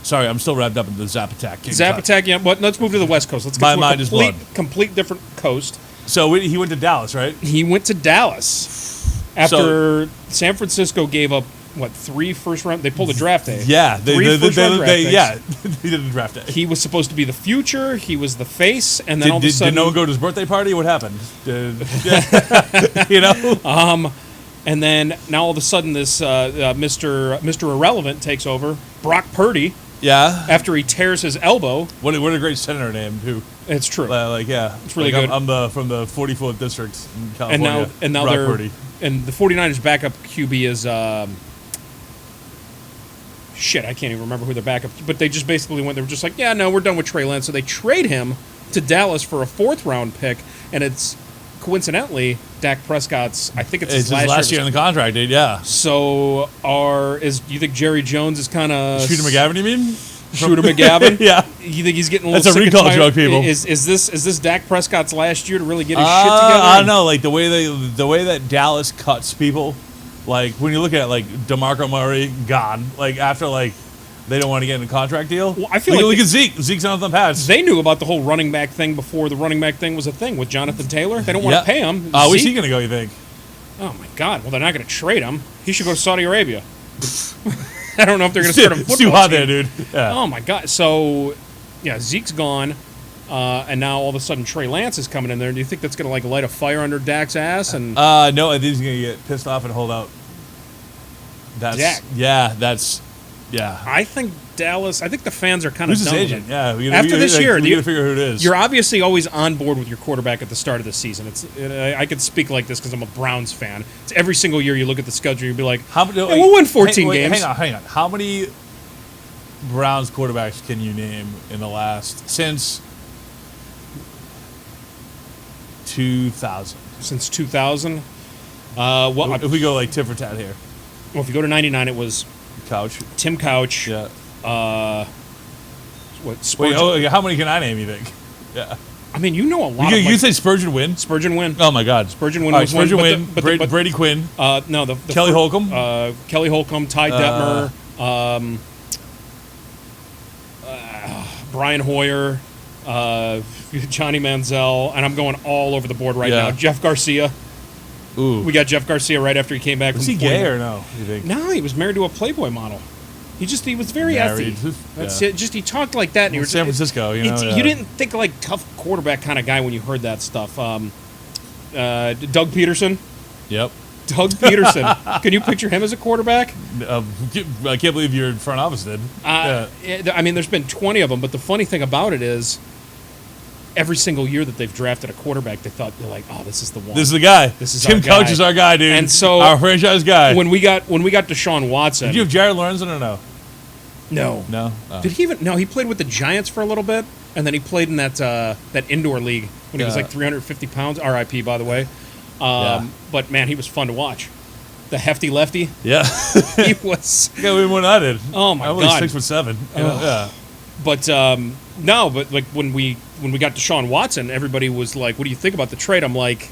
[SPEAKER 2] Sorry, I'm still wrapped up in the Zap Attack.
[SPEAKER 1] Zap Attack, yeah. But let's move to the West Coast. Let's get to a complete different coast.
[SPEAKER 2] So he went to Dallas, right?
[SPEAKER 1] He went to Dallas after San Francisco gave up, 3 first round? They pulled a draft day.
[SPEAKER 2] Yeah.
[SPEAKER 1] They did
[SPEAKER 2] the draft day.
[SPEAKER 1] He was supposed to be the future. He was the face. And then all of a sudden...
[SPEAKER 2] Did no one go to his birthday party? What happened?
[SPEAKER 1] And then now all of a sudden this Mr. Irrelevant takes over. Brock Purdy.
[SPEAKER 2] Yeah.
[SPEAKER 1] After he tears his elbow.
[SPEAKER 2] What a great senator name, too.
[SPEAKER 1] It's true.
[SPEAKER 2] It's
[SPEAKER 1] really good.
[SPEAKER 2] I'm from the 44th district in California.
[SPEAKER 1] And now
[SPEAKER 2] Brock Purdy.
[SPEAKER 1] And the 49ers backup QB is I can't even remember who their backup. But they just basically went. They were just like, yeah, no, we're done with Trey Lance. So they trade him to Dallas for a 4th round pick, and it's coincidentally Dak Prescott's. I think it's his
[SPEAKER 2] last year in the contract, dude. Yeah.
[SPEAKER 1] So do you think Jerry Jones is kind of
[SPEAKER 2] Shooter McGavin? You mean
[SPEAKER 1] Shooter McGavin?
[SPEAKER 2] Yeah.
[SPEAKER 1] You think he's getting a little?
[SPEAKER 2] That's a recall joke, people.
[SPEAKER 1] Is this Dak Prescott's last year to really get his shit together?
[SPEAKER 2] I don't know, like the way that Dallas cuts people. Like, when you look at, like, DeMarco Murray, gone. Like, after, like, they don't want to get in a contract deal.
[SPEAKER 1] Well, I feel
[SPEAKER 2] look at Zeke. Zeke's on the pads.
[SPEAKER 1] They knew about the whole running back thing before the running back thing was a thing with Jonathan Taylor. They don't want to pay him.
[SPEAKER 2] Where's he going to go, you think?
[SPEAKER 1] Oh, my God. Well, they're not going to trade him. He should go to Saudi Arabia. I don't know if they're going to start a football
[SPEAKER 2] It's too hot
[SPEAKER 1] team.
[SPEAKER 2] there, dude. Yeah.
[SPEAKER 1] Oh, my God. So, yeah, Zeke's gone. And now all of a sudden Trey Lance is coming in there. Do you think that's going to, light a fire under Dak's ass? And
[SPEAKER 2] no, I think he's going to get pissed off and hold out.
[SPEAKER 1] Dak.
[SPEAKER 2] Yeah.
[SPEAKER 1] I think Dallas. I think the fans are kind of
[SPEAKER 2] done. Who's his agent? Yeah.
[SPEAKER 1] After this year,
[SPEAKER 2] we got to figure out who it is.
[SPEAKER 1] You're obviously always on board with your quarterback at the start of the season. I could speak like this because I'm a Browns fan. It's every single year you look at the schedule, you'll be like, we'll win 14 games.
[SPEAKER 2] Hang on. How many Browns quarterbacks can you name in the last since 2000?
[SPEAKER 1] Since 2000.
[SPEAKER 2] If we go like tit for tat here.
[SPEAKER 1] Well, if you go to 99, it was Tim Couch.
[SPEAKER 2] Yeah.
[SPEAKER 1] How
[SPEAKER 2] many can I name, you think? Yeah.
[SPEAKER 1] I mean, you know a lot.
[SPEAKER 2] You say Spurgeon Wynn?
[SPEAKER 1] Spurgeon Wynn.
[SPEAKER 2] Oh, my God.
[SPEAKER 1] Spurgeon Wynn was
[SPEAKER 2] Spurgeon Wynn,
[SPEAKER 1] but
[SPEAKER 2] Brady Quinn.
[SPEAKER 1] No, the
[SPEAKER 2] Kelly Holcomb.
[SPEAKER 1] Kelly Holcomb, Ty Detmer, Brian Hoyer, Johnny Manziel, and I'm going all over the board right now. Jeff Garcia.
[SPEAKER 2] Ooh.
[SPEAKER 1] We got Jeff Garcia right after he came back.
[SPEAKER 2] Was he gay or no? You think?
[SPEAKER 1] No, he was married to a Playboy model. He was very effy. That's it. Just he talked like that. And he was
[SPEAKER 2] San Francisco, you
[SPEAKER 1] didn't think like tough quarterback kind of guy when you heard that stuff. Doug Peterson.
[SPEAKER 2] Yep.
[SPEAKER 1] Doug Peterson. Can you picture him as a quarterback?
[SPEAKER 2] I can't believe your front office did.
[SPEAKER 1] I mean, there's been 20 of them, but the funny thing about it is every single year that they've drafted a quarterback, they're like, oh, this is the one.
[SPEAKER 2] This is the guy.
[SPEAKER 1] This is
[SPEAKER 2] Tim
[SPEAKER 1] our guy.
[SPEAKER 2] Couch is our guy, dude.
[SPEAKER 1] And so
[SPEAKER 2] our franchise guy.
[SPEAKER 1] When we got Deshaun Watson.
[SPEAKER 2] Did you have Jared Lorenzen or no?
[SPEAKER 1] No.
[SPEAKER 2] No? Oh.
[SPEAKER 1] Did he even? No, he played with the Giants for a little bit, and then he played in that indoor league when he was like 350 pounds. R.I.P. by the way. But man, he was fun to watch. The hefty lefty.
[SPEAKER 2] Yeah.
[SPEAKER 1] He was.
[SPEAKER 2] Yeah, we more than I did.
[SPEAKER 1] Oh my
[SPEAKER 2] I'm
[SPEAKER 1] God.
[SPEAKER 2] only 6'7". Yeah.
[SPEAKER 1] But no, but like when we got Deshaun Watson, everybody was like, "What do you think about the trade?" I'm like,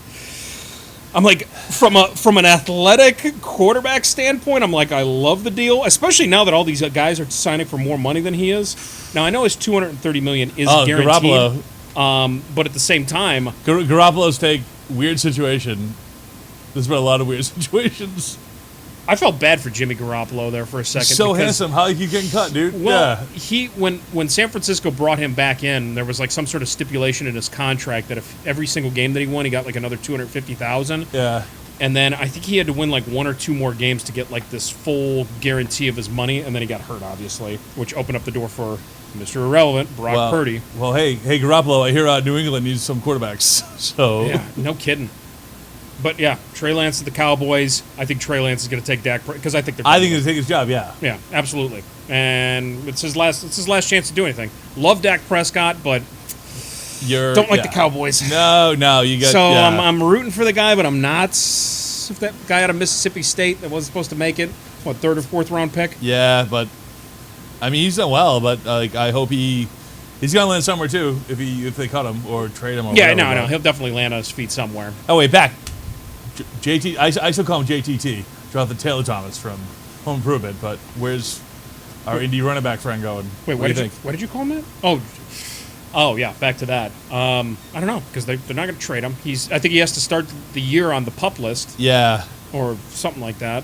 [SPEAKER 1] from an athletic quarterback standpoint, I'm like, I love the deal, especially now that all these guys are signing for more money than he is. Now I know his $230 million is guaranteed.
[SPEAKER 2] Garoppolo.
[SPEAKER 1] But at the same time,
[SPEAKER 2] Garoppolo's take weird situation. There's been a lot of weird situations.
[SPEAKER 1] I felt bad for Jimmy Garoppolo there for a second.
[SPEAKER 2] So handsome. How you keep getting cut, dude?
[SPEAKER 1] Well, when San Francisco brought him back in, there was like some sort of stipulation in his contract that if every single game that he won, he got like another $250,000.
[SPEAKER 2] Yeah.
[SPEAKER 1] And then I think he had to win like one or two more games to get like this full guarantee of his money, and then he got hurt, obviously, which opened up the door for Mr. Irrelevant, Brock Purdy.
[SPEAKER 2] Well, hey, Garoppolo, I hear New England needs some quarterbacks. So
[SPEAKER 1] yeah, no kidding. But yeah, Trey Lance to the Cowboys. I think Trey Lance is going to take Dak because I think they're.
[SPEAKER 2] I think he's going to take his job. Yeah.
[SPEAKER 1] Yeah, absolutely. And it's his last chance to do anything. Love Dak Prescott, but don't like the Cowboys.
[SPEAKER 2] No, you got.
[SPEAKER 1] So I'm rooting for the guy, but I'm not. If that guy out of Mississippi State that wasn't supposed to make it, what, 3rd or 4th round pick?
[SPEAKER 2] Yeah, but I mean he's done well, but I hope he's gonna land somewhere too if they cut him or trade him. Or
[SPEAKER 1] yeah,
[SPEAKER 2] whatever,
[SPEAKER 1] no, he'll definitely land on his feet somewhere.
[SPEAKER 2] Oh wait, back. JT, I still call him JTT. Jonathan Taylor Thomas from Home Improvement, but where's our indie running back friend going?
[SPEAKER 1] Wait, what did you call him that? Oh yeah, back to that. I don't know because they're not going to trade him. I think he has to start the year on the PUP list.
[SPEAKER 2] Yeah,
[SPEAKER 1] or something like that.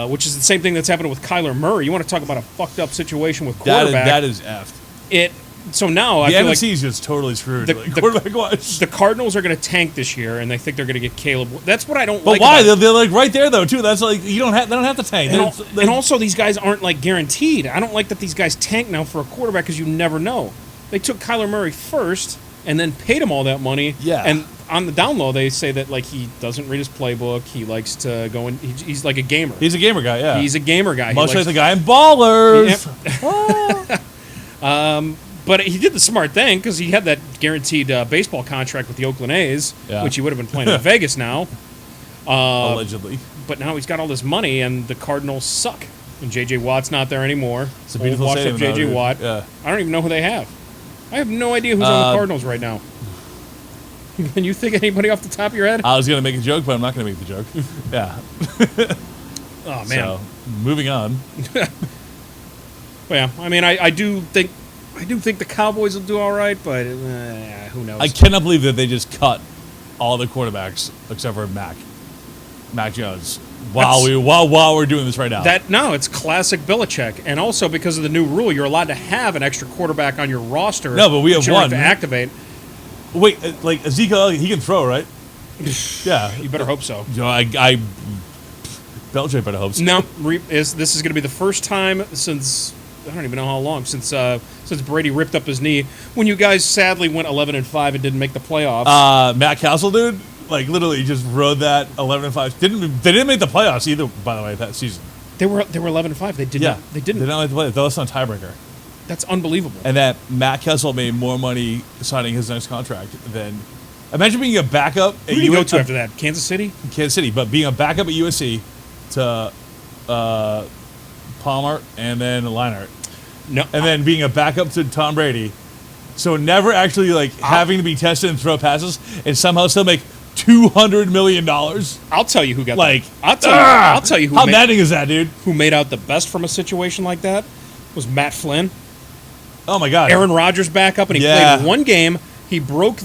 [SPEAKER 1] Which is the same thing that's happening with Kyler Murray. You want to talk about a fucked up situation with quarterback?
[SPEAKER 2] That is effed.
[SPEAKER 1] So now
[SPEAKER 2] the
[SPEAKER 1] I feel
[SPEAKER 2] NFC
[SPEAKER 1] like
[SPEAKER 2] is just totally screwed. Quarterback-wise,
[SPEAKER 1] the Cardinals are going to tank this year, and they think they're going to get Caleb. That's what I don't
[SPEAKER 2] but
[SPEAKER 1] like.
[SPEAKER 2] But why? They're like right there though too. That's like they don't have to tank.
[SPEAKER 1] And also these guys aren't like guaranteed. I don't like that these guys tank now for a quarterback because you never know. They took Kyler Murray first and then paid him all that money.
[SPEAKER 2] Yeah.
[SPEAKER 1] And on the down low, they say that like he doesn't read his playbook. He likes to go in. He's like a gamer.
[SPEAKER 2] He's a gamer guy. Yeah.
[SPEAKER 1] He's a gamer guy.
[SPEAKER 2] Much like the guy in Ballers.
[SPEAKER 1] But he did the smart thing because he had that guaranteed baseball contract with the Oakland A's, which he would have been playing in Vegas now.
[SPEAKER 2] Allegedly.
[SPEAKER 1] But now he's got all this money, and the Cardinals suck. And J.J. Watt's not there anymore.
[SPEAKER 2] It's a beautiful stadium.
[SPEAKER 1] J.J. Watt.
[SPEAKER 2] Yeah.
[SPEAKER 1] I don't even know who they have. I have no idea who's on the Cardinals right now. Can you think of anybody off the top of your head?
[SPEAKER 2] I was going to make a joke, but I'm not going to make the joke. Yeah.
[SPEAKER 1] Oh, man.
[SPEAKER 2] So, moving on.
[SPEAKER 1] Well, yeah, I mean, I do think the Cowboys will do all right, but who knows?
[SPEAKER 2] I cannot believe that they just cut all the quarterbacks except for Mac Jones while we're doing this right now.
[SPEAKER 1] It's classic Belichick, and also because of the new rule, you're allowed to have an extra quarterback on your roster.
[SPEAKER 2] No, but we have one
[SPEAKER 1] to activate.
[SPEAKER 2] Wait, like Ezekiel, he can throw, right? Yeah,
[SPEAKER 1] you better hope so.
[SPEAKER 2] You know, Belichick better hope so.
[SPEAKER 1] No, this is going to be the first time since I don't even know how long since Brady ripped up his knee. When you guys sadly went 11-5 and didn't make the playoffs.
[SPEAKER 2] Matt Castle, dude, like literally just rode that 11-5. They didn't make the playoffs either. By the way, that season
[SPEAKER 1] they were 11-5. They did not. They didn't.
[SPEAKER 2] They didn't make the playoffs. That was on tiebreaker.
[SPEAKER 1] That's unbelievable.
[SPEAKER 2] And that Matt Castle made more money signing his next contract than. Imagine being a backup.
[SPEAKER 1] Who did you go to after that? Kansas City.
[SPEAKER 2] Kansas City, but being a backup at USC to Palmer and then Leinart.
[SPEAKER 1] No,
[SPEAKER 2] and then being a backup to Tom Brady, so never actually having to be tested and throw passes, and somehow still make $200 million.
[SPEAKER 1] I'll tell you who got
[SPEAKER 2] I'll tell you who. How maddening is that, dude?
[SPEAKER 1] Who made out the best from a situation like that was Matt Flynn.
[SPEAKER 2] Oh my God,
[SPEAKER 1] Aaron Rodgers backup, and he played one game. He broke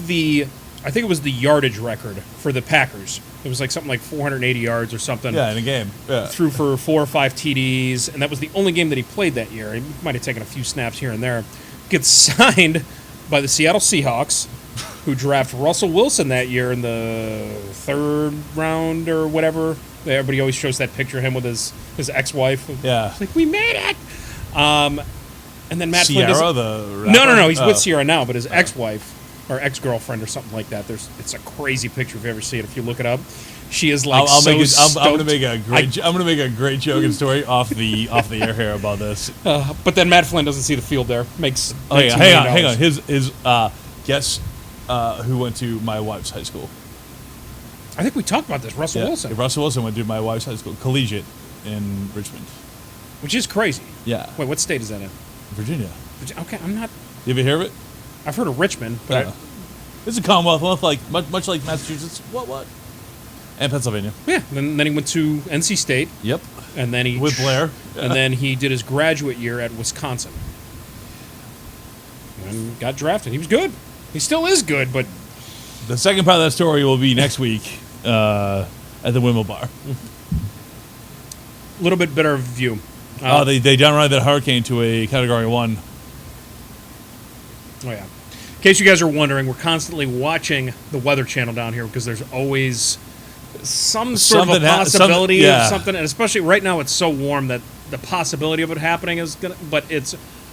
[SPEAKER 1] I think it was the yardage record for the Packers. It was like something like 480 yards or something.
[SPEAKER 2] Yeah, in a game. Yeah.
[SPEAKER 1] Threw for 4 or 5 TDs, and that was the only game that he played that year. He might have taken a few snaps here and there. Gets signed by the Seattle Seahawks, who draft Russell Wilson that year in the 3rd round or whatever. Everybody always shows that picture of him with his ex-wife.
[SPEAKER 2] Yeah.
[SPEAKER 1] It's like, we made it! And then Matt Flynn
[SPEAKER 2] Sierra,
[SPEAKER 1] doesn't...
[SPEAKER 2] the rapper?
[SPEAKER 1] No, he's with Sierra now, but his ex-wife, or ex-girlfriend or something like that, it's a crazy picture if you ever see it, if you look it up. She is like I'm
[SPEAKER 2] gonna make a great joke and story off the air here about this.
[SPEAKER 1] But then Matt Flynn doesn't see the field there.
[SPEAKER 2] Hang on. His guess who went to my wife's high school.
[SPEAKER 1] I think we talked about this. Russell Wilson.
[SPEAKER 2] Russell Wilson went to my wife's high school, collegiate in Richmond.
[SPEAKER 1] Which is crazy.
[SPEAKER 2] Yeah.
[SPEAKER 1] Wait, what state is that in?
[SPEAKER 2] Virginia.
[SPEAKER 1] Okay, I'm not.
[SPEAKER 2] You ever hear of it?
[SPEAKER 1] I've heard of Richmond, but
[SPEAKER 2] it's a Commonwealth, like much like Massachusetts. What? And Pennsylvania.
[SPEAKER 1] Yeah. Then he went to NC State.
[SPEAKER 2] Yep.
[SPEAKER 1] And then he
[SPEAKER 2] with Blair.
[SPEAKER 1] And then he did his graduate year at Wisconsin. And got drafted. He was good. He still is good, but
[SPEAKER 2] the second part of that story will be next week at the Wimble Bar.
[SPEAKER 1] A little bit better view.
[SPEAKER 2] They downranted that Hurricane to a Category 1.
[SPEAKER 1] Oh, yeah. In case you guys are wondering, we're constantly watching the Weather Channel down here because there's always some sort of a possibility of something, and especially right now it's so warm that the possibility of it happening is gonna. But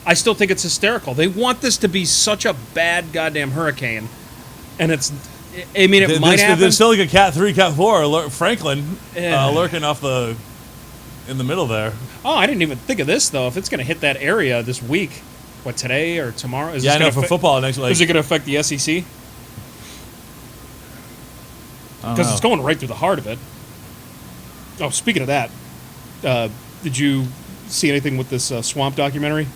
[SPEAKER 1] I still think it's hysterical. They want this to be such a bad goddamn hurricane, and it might happen.
[SPEAKER 2] There's still like a Cat 3, Cat 4, Franklin lurking off in the middle there.
[SPEAKER 1] Oh, I didn't even think of this though. If it's going to hit that area this week, what, today or tomorrow?
[SPEAKER 2] I know for football next week.
[SPEAKER 1] Is it going to affect the SEC? Because it's going right through the heart of it. Oh, speaking of that, did you see anything with this swamp documentary?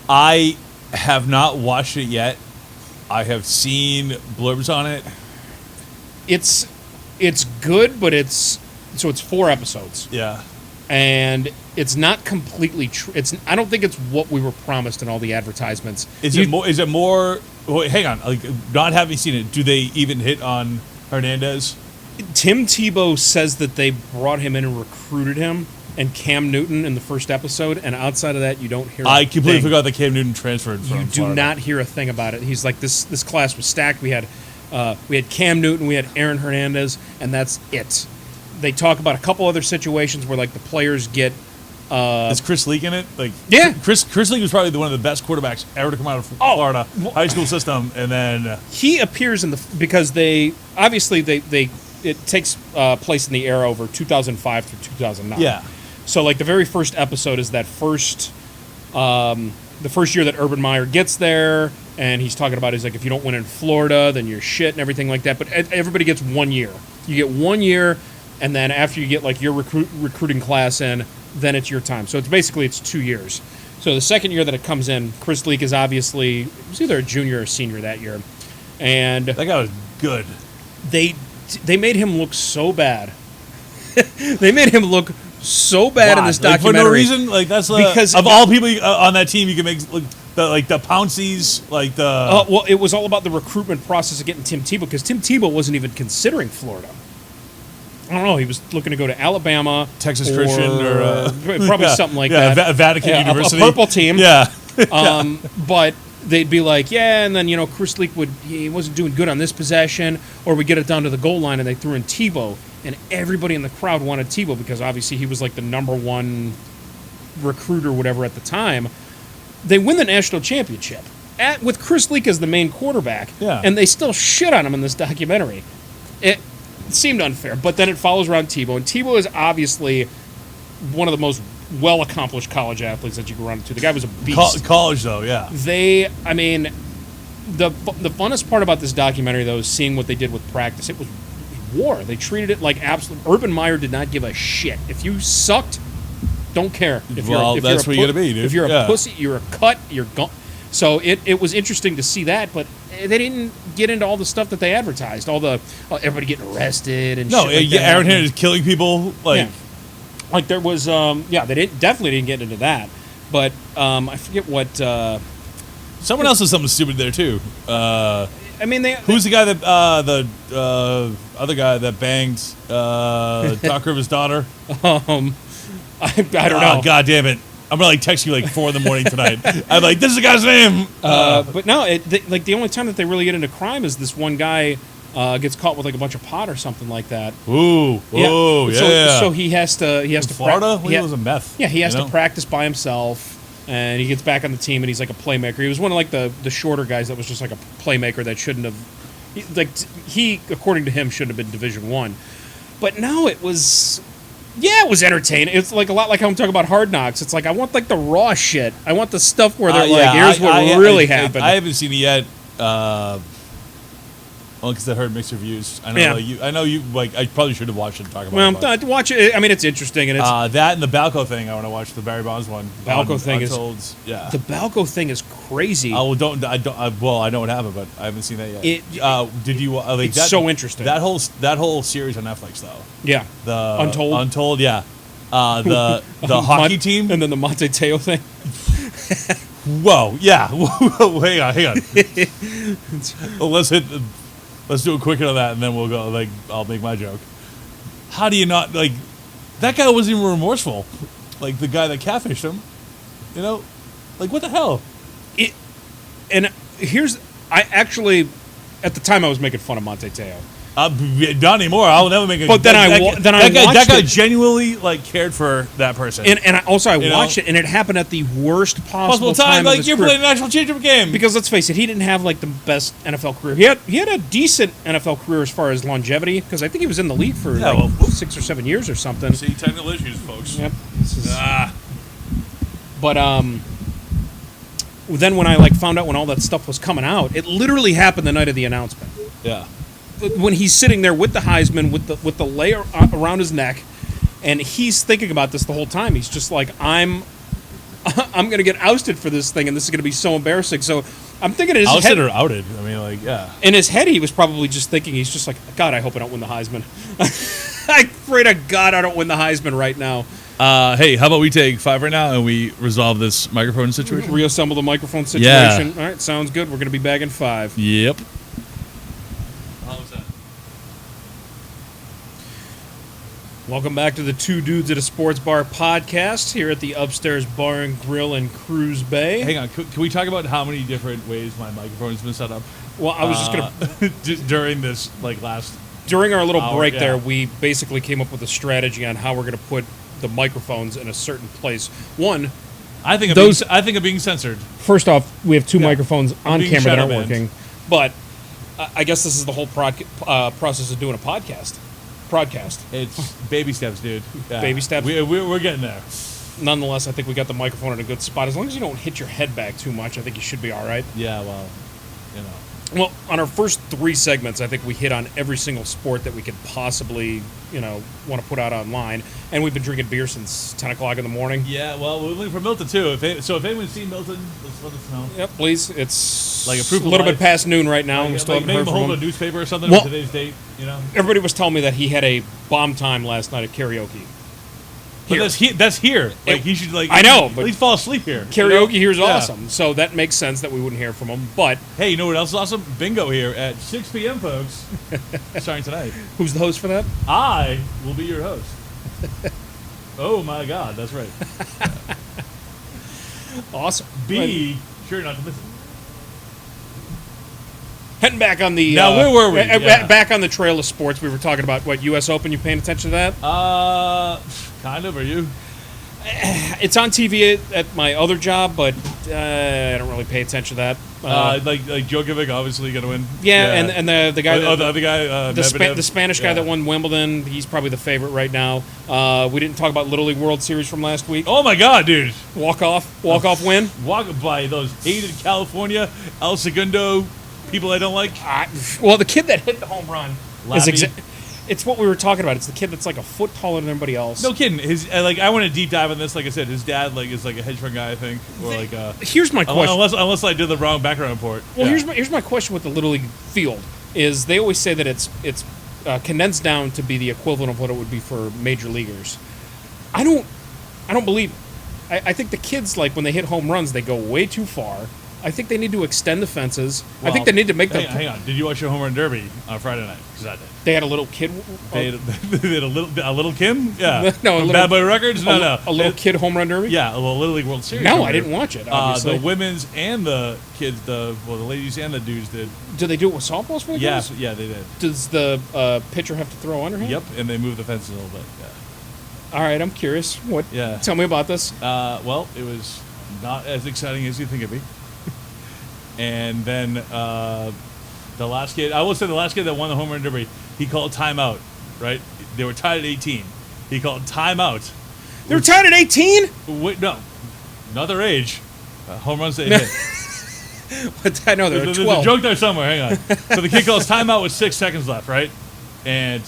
[SPEAKER 2] I have not watched it yet. I have seen blurbs on it.
[SPEAKER 1] It's good, but it's 4 episodes.
[SPEAKER 2] Yeah.
[SPEAKER 1] And it's not completely true. I don't think it's what we were promised in all the advertisements.
[SPEAKER 2] Is it more? Wait, hang on. Like, not having seen it, do they even hit on Hernandez?
[SPEAKER 1] Tim Tebow says that they brought him in and recruited him, and Cam Newton in the first episode. And outside of that, you don't hear.
[SPEAKER 2] I completely forgot that Cam Newton transferred from
[SPEAKER 1] Florida. You do not hear a thing about it. He's like, this class was stacked. We had Cam Newton, we had Aaron Hernandez, and that's it. They talk about a couple other situations where like the players get.
[SPEAKER 2] Is Chris Leak in it? Like,
[SPEAKER 1] yeah,
[SPEAKER 2] Chris Leak was probably one of the best quarterbacks ever to come out of Florida high school system, and then
[SPEAKER 1] he appears in because it takes place in the era over 2005 through 2009.
[SPEAKER 2] Yeah.
[SPEAKER 1] So like the very first episode is that the first year that Urban Meyer gets there, and he's talking about, he's like, if you don't win in Florida, then you're shit and everything like that. But everybody gets 1 year. You get 1 year, and then after you get like your recruiting class in, then it's your time. So it's 2 years. So the second year that it comes in, Chris Leak is obviously, he was either a junior or a senior that year, and
[SPEAKER 2] that guy was good.
[SPEAKER 1] They made him look so bad. They made him look so bad in this documentary.
[SPEAKER 2] For no reason, like that's because of all people on that team, you can make the Pounceys, like the.
[SPEAKER 1] Well, it was all about the recruitment process of getting Tim Tebow, because Tim Tebow wasn't even considering Florida. I don't know. He was looking to go to Alabama,
[SPEAKER 2] Texas Christian, or
[SPEAKER 1] probably something like that.
[SPEAKER 2] Vatican University,
[SPEAKER 1] a purple team.
[SPEAKER 2] Yeah.
[SPEAKER 1] But they'd be like, yeah, and then Chris Leak he wasn't doing good on this possession, or we get it down to the goal line and they threw in Tebow, and everybody in the crowd wanted Tebow because obviously he was like the number one recruiter, whatever at the time. They win the national championship with Chris Leak as the main quarterback, and they still shit on him in this documentary. It seemed unfair, but then it follows around Tebow, and Tebow is obviously one of the most well-accomplished college athletes that you can run into. The guy was a beast.
[SPEAKER 2] College, though, yeah.
[SPEAKER 1] The funnest part about this documentary, though, is seeing what they did with practice. It was war. They treated it like absolute. Urban Meyer did not give a shit. If you sucked, don't care.
[SPEAKER 2] That's where you're gonna be, dude.
[SPEAKER 1] If you're a pussy, you're a cut. You're gone. So it was interesting to see that, but they didn't get into all the stuff that they advertised. All the everybody getting arrested and shit like that.
[SPEAKER 2] Aaron Hernandez killing people.
[SPEAKER 1] Like there was, they definitely didn't get into that, but I forget what.
[SPEAKER 2] Someone else did something stupid there too. Who's the guy that the other guy that banged Doc Rivers' daughter?
[SPEAKER 1] I don't know.
[SPEAKER 2] God damn it! I'm gonna text you 4 a.m. tonight. I'm this is the guy's name.
[SPEAKER 1] But no, the only time that they really get into crime is this one guy. gets caught with like a bunch of pot or something like that.
[SPEAKER 2] Ooh, whoa, yeah.
[SPEAKER 1] So he has to
[SPEAKER 2] Florida, he was a meth.
[SPEAKER 1] Yeah, he has to practice by himself. And he gets back on the team, and he's like a playmaker. He was one of like the shorter guys that was just like a playmaker that shouldn't have, he according to him shouldn't have been Division I. But now it was entertaining. It's like a lot like how I'm talking about Hard Knocks. It's like I want like the raw shit. I want the stuff where they're like, here's what really happened.
[SPEAKER 2] I haven't seen it yet. Well, because I heard mixed reviews. I know you. Like, I probably should have watched it and talk about it.
[SPEAKER 1] Well, watch it. I mean, it's interesting, and it's
[SPEAKER 2] that and the Balco thing. I want to watch the Barry Bonds one.
[SPEAKER 1] Balco thing
[SPEAKER 2] Untold,
[SPEAKER 1] the Balco thing is crazy.
[SPEAKER 2] I know what happened, but I haven't seen that yet. Did you?
[SPEAKER 1] It's so interesting.
[SPEAKER 2] That whole series on Netflix, though.
[SPEAKER 1] Yeah,
[SPEAKER 2] the
[SPEAKER 1] Untold.
[SPEAKER 2] Yeah, the hockey team,
[SPEAKER 1] and then the Monte Teo thing.
[SPEAKER 2] Whoa, yeah. hang on. Let's do a quick on that, and then we'll go. Like, I'll make my joke. How do you not like? That guy wasn't even remorseful. Like the guy that catfished him. You know, like what the hell?
[SPEAKER 1] I actually, at the time, I was making fun of Monte Teo.
[SPEAKER 2] Not anymore. I'll never make.
[SPEAKER 1] But that guy
[SPEAKER 2] genuinely like cared for that person.
[SPEAKER 1] And I watched it, and it happened at the worst possible time.
[SPEAKER 2] Like you're playing a national championship game.
[SPEAKER 1] Because let's face it, he didn't have like the best NFL career. He had a decent NFL career as far as longevity, because I think he was in the league for 6 or 7 years or something.
[SPEAKER 2] See, technical issues, folks.
[SPEAKER 1] Yep. But then when I found out when all that stuff was coming out, it literally happened the night of the announcement.
[SPEAKER 2] Yeah.
[SPEAKER 1] When he's sitting there with the Heisman, with the layer around his neck, and he's thinking about this the whole time. He's just like, I'm going to get ousted for this thing, and this is going to be so embarrassing. So I'm thinking in his
[SPEAKER 2] ousted
[SPEAKER 1] head,
[SPEAKER 2] or outed. I mean, like, yeah.
[SPEAKER 1] In his head, he was probably just thinking, he's just like, God, I hope I don't win the Heisman. I pray to God I don't win the Heisman right now.
[SPEAKER 2] Hey, how about we take 5 right now and we resolve this microphone situation?
[SPEAKER 1] Reassemble the microphone situation.
[SPEAKER 2] Yeah.
[SPEAKER 1] All right, sounds good. We're going to be back in 5.
[SPEAKER 2] Yep.
[SPEAKER 1] Welcome back to the Two Dudes at a Sports Bar podcast here at the Upstairs Bar and Grille in Cruise Bay.
[SPEAKER 2] Hang on, can we talk about how many different ways my microphone has been set up?
[SPEAKER 1] Well, I was just going
[SPEAKER 2] to... during this, last...
[SPEAKER 1] During our little break there, we basically came up with a strategy on how we're going to put the microphones in a certain place. One...
[SPEAKER 2] I think of being censored.
[SPEAKER 1] First off, we have 2 microphones on camera that aren't working. But I guess this is the whole process of doing a podcast.
[SPEAKER 2] It's baby steps, dude. Yeah.
[SPEAKER 1] Baby steps.
[SPEAKER 2] We're getting there.
[SPEAKER 1] Nonetheless, I think we got the microphone in a good spot. As long as you don't hit your head back too much, I think you should be all right.
[SPEAKER 2] Yeah, well, you know.
[SPEAKER 1] Well, on our first 3 segments, I think we hit on every single sport that we could possibly, want to put out online. And we've been drinking beer since 10 o'clock in the morning.
[SPEAKER 2] Yeah, well, we're looking for Milton, too. If anyone's seen Milton, let us know.
[SPEAKER 1] Yep, please. It's
[SPEAKER 2] like a
[SPEAKER 1] little bit past noon right now. We still haven't heard from him.
[SPEAKER 2] Hold a newspaper or something on today's date,
[SPEAKER 1] Everybody was telling me that he had a bomb time last night at karaoke.
[SPEAKER 2] But that's here. Like, he should,
[SPEAKER 1] I know, but
[SPEAKER 2] at least fall asleep here.
[SPEAKER 1] Karaoke here is awesome. So that makes sense that we wouldn't hear from him. But
[SPEAKER 2] hey, you know what else is awesome? Bingo here at 6 p.m., folks. Starting tonight.
[SPEAKER 1] Who's the host for that?
[SPEAKER 2] I will be your host. Oh, my God. That's right.
[SPEAKER 1] Awesome.
[SPEAKER 2] Be sure not to miss it.
[SPEAKER 1] Heading back on the...
[SPEAKER 2] Now, where were we?
[SPEAKER 1] Back on the trail of sports. We were talking about, U.S. Open. You paying attention to that?
[SPEAKER 2] Kind of. Are you?
[SPEAKER 1] It's on TV at my other job, but I don't really pay attention to that.
[SPEAKER 2] Like Djokovic obviously going to win.
[SPEAKER 1] Yeah, and the guy...
[SPEAKER 2] the other guy,
[SPEAKER 1] the Spanish guy that won Wimbledon, he's probably the favorite right now. We didn't talk about Little League World Series from last week.
[SPEAKER 2] Oh, my God, dude.
[SPEAKER 1] Walk-off win.
[SPEAKER 2] Walk by those hated California, El Segundo... people I don't like?
[SPEAKER 1] Well, the kid that hit the home run it's what we were talking about. It's the kid that's like a foot taller than everybody else.
[SPEAKER 2] No kidding. His I want to deep dive on this. Like I said, his dad is like a hedge fund guy, I think, or
[SPEAKER 1] Here's my question.
[SPEAKER 2] Unless I did the wrong background report.
[SPEAKER 1] Well, here's my question with the Little League field is they always say that it's condensed down to be the equivalent of what it would be for major leaguers. I don't believe it. I think the kids, when they hit home runs, they go way too far. I think they need to extend the fences.
[SPEAKER 2] Well,
[SPEAKER 1] I think they need to make them.
[SPEAKER 2] Hang on. Did you watch your home run derby on Friday night? Because I did.
[SPEAKER 1] They had a little kid.
[SPEAKER 2] They had a little Kim? Yeah.
[SPEAKER 1] No, a
[SPEAKER 2] From
[SPEAKER 1] little,
[SPEAKER 2] Bad Boy Records? No.
[SPEAKER 1] A little kid home run derby?
[SPEAKER 2] Yeah, a Little League World Series.
[SPEAKER 1] No, I didn't watch it, obviously.
[SPEAKER 2] The women's and the kids, the ladies and the dudes did.
[SPEAKER 1] Do they do it with softballs for the
[SPEAKER 2] Yeah,
[SPEAKER 1] kids?
[SPEAKER 2] yeah, they did.
[SPEAKER 1] Does the pitcher have to throw underhand?
[SPEAKER 2] Yep, and they moved the fence a little bit. Yeah.
[SPEAKER 1] All right, I'm curious. What?
[SPEAKER 2] Yeah.
[SPEAKER 1] Tell me about this.
[SPEAKER 2] Well, it was not as exciting as you think it'd be. And then the last kid, I will say the last kid that won the home run derby, he called timeout, right? They were tied at 18. He called timeout.
[SPEAKER 1] They were tied at 18?
[SPEAKER 2] Wait, no, not their age. Home runs they hit.
[SPEAKER 1] I know they're
[SPEAKER 2] There's
[SPEAKER 1] 12.
[SPEAKER 2] a joke there somewhere. Hang on. So the kid calls timeout with 6 seconds left, right? And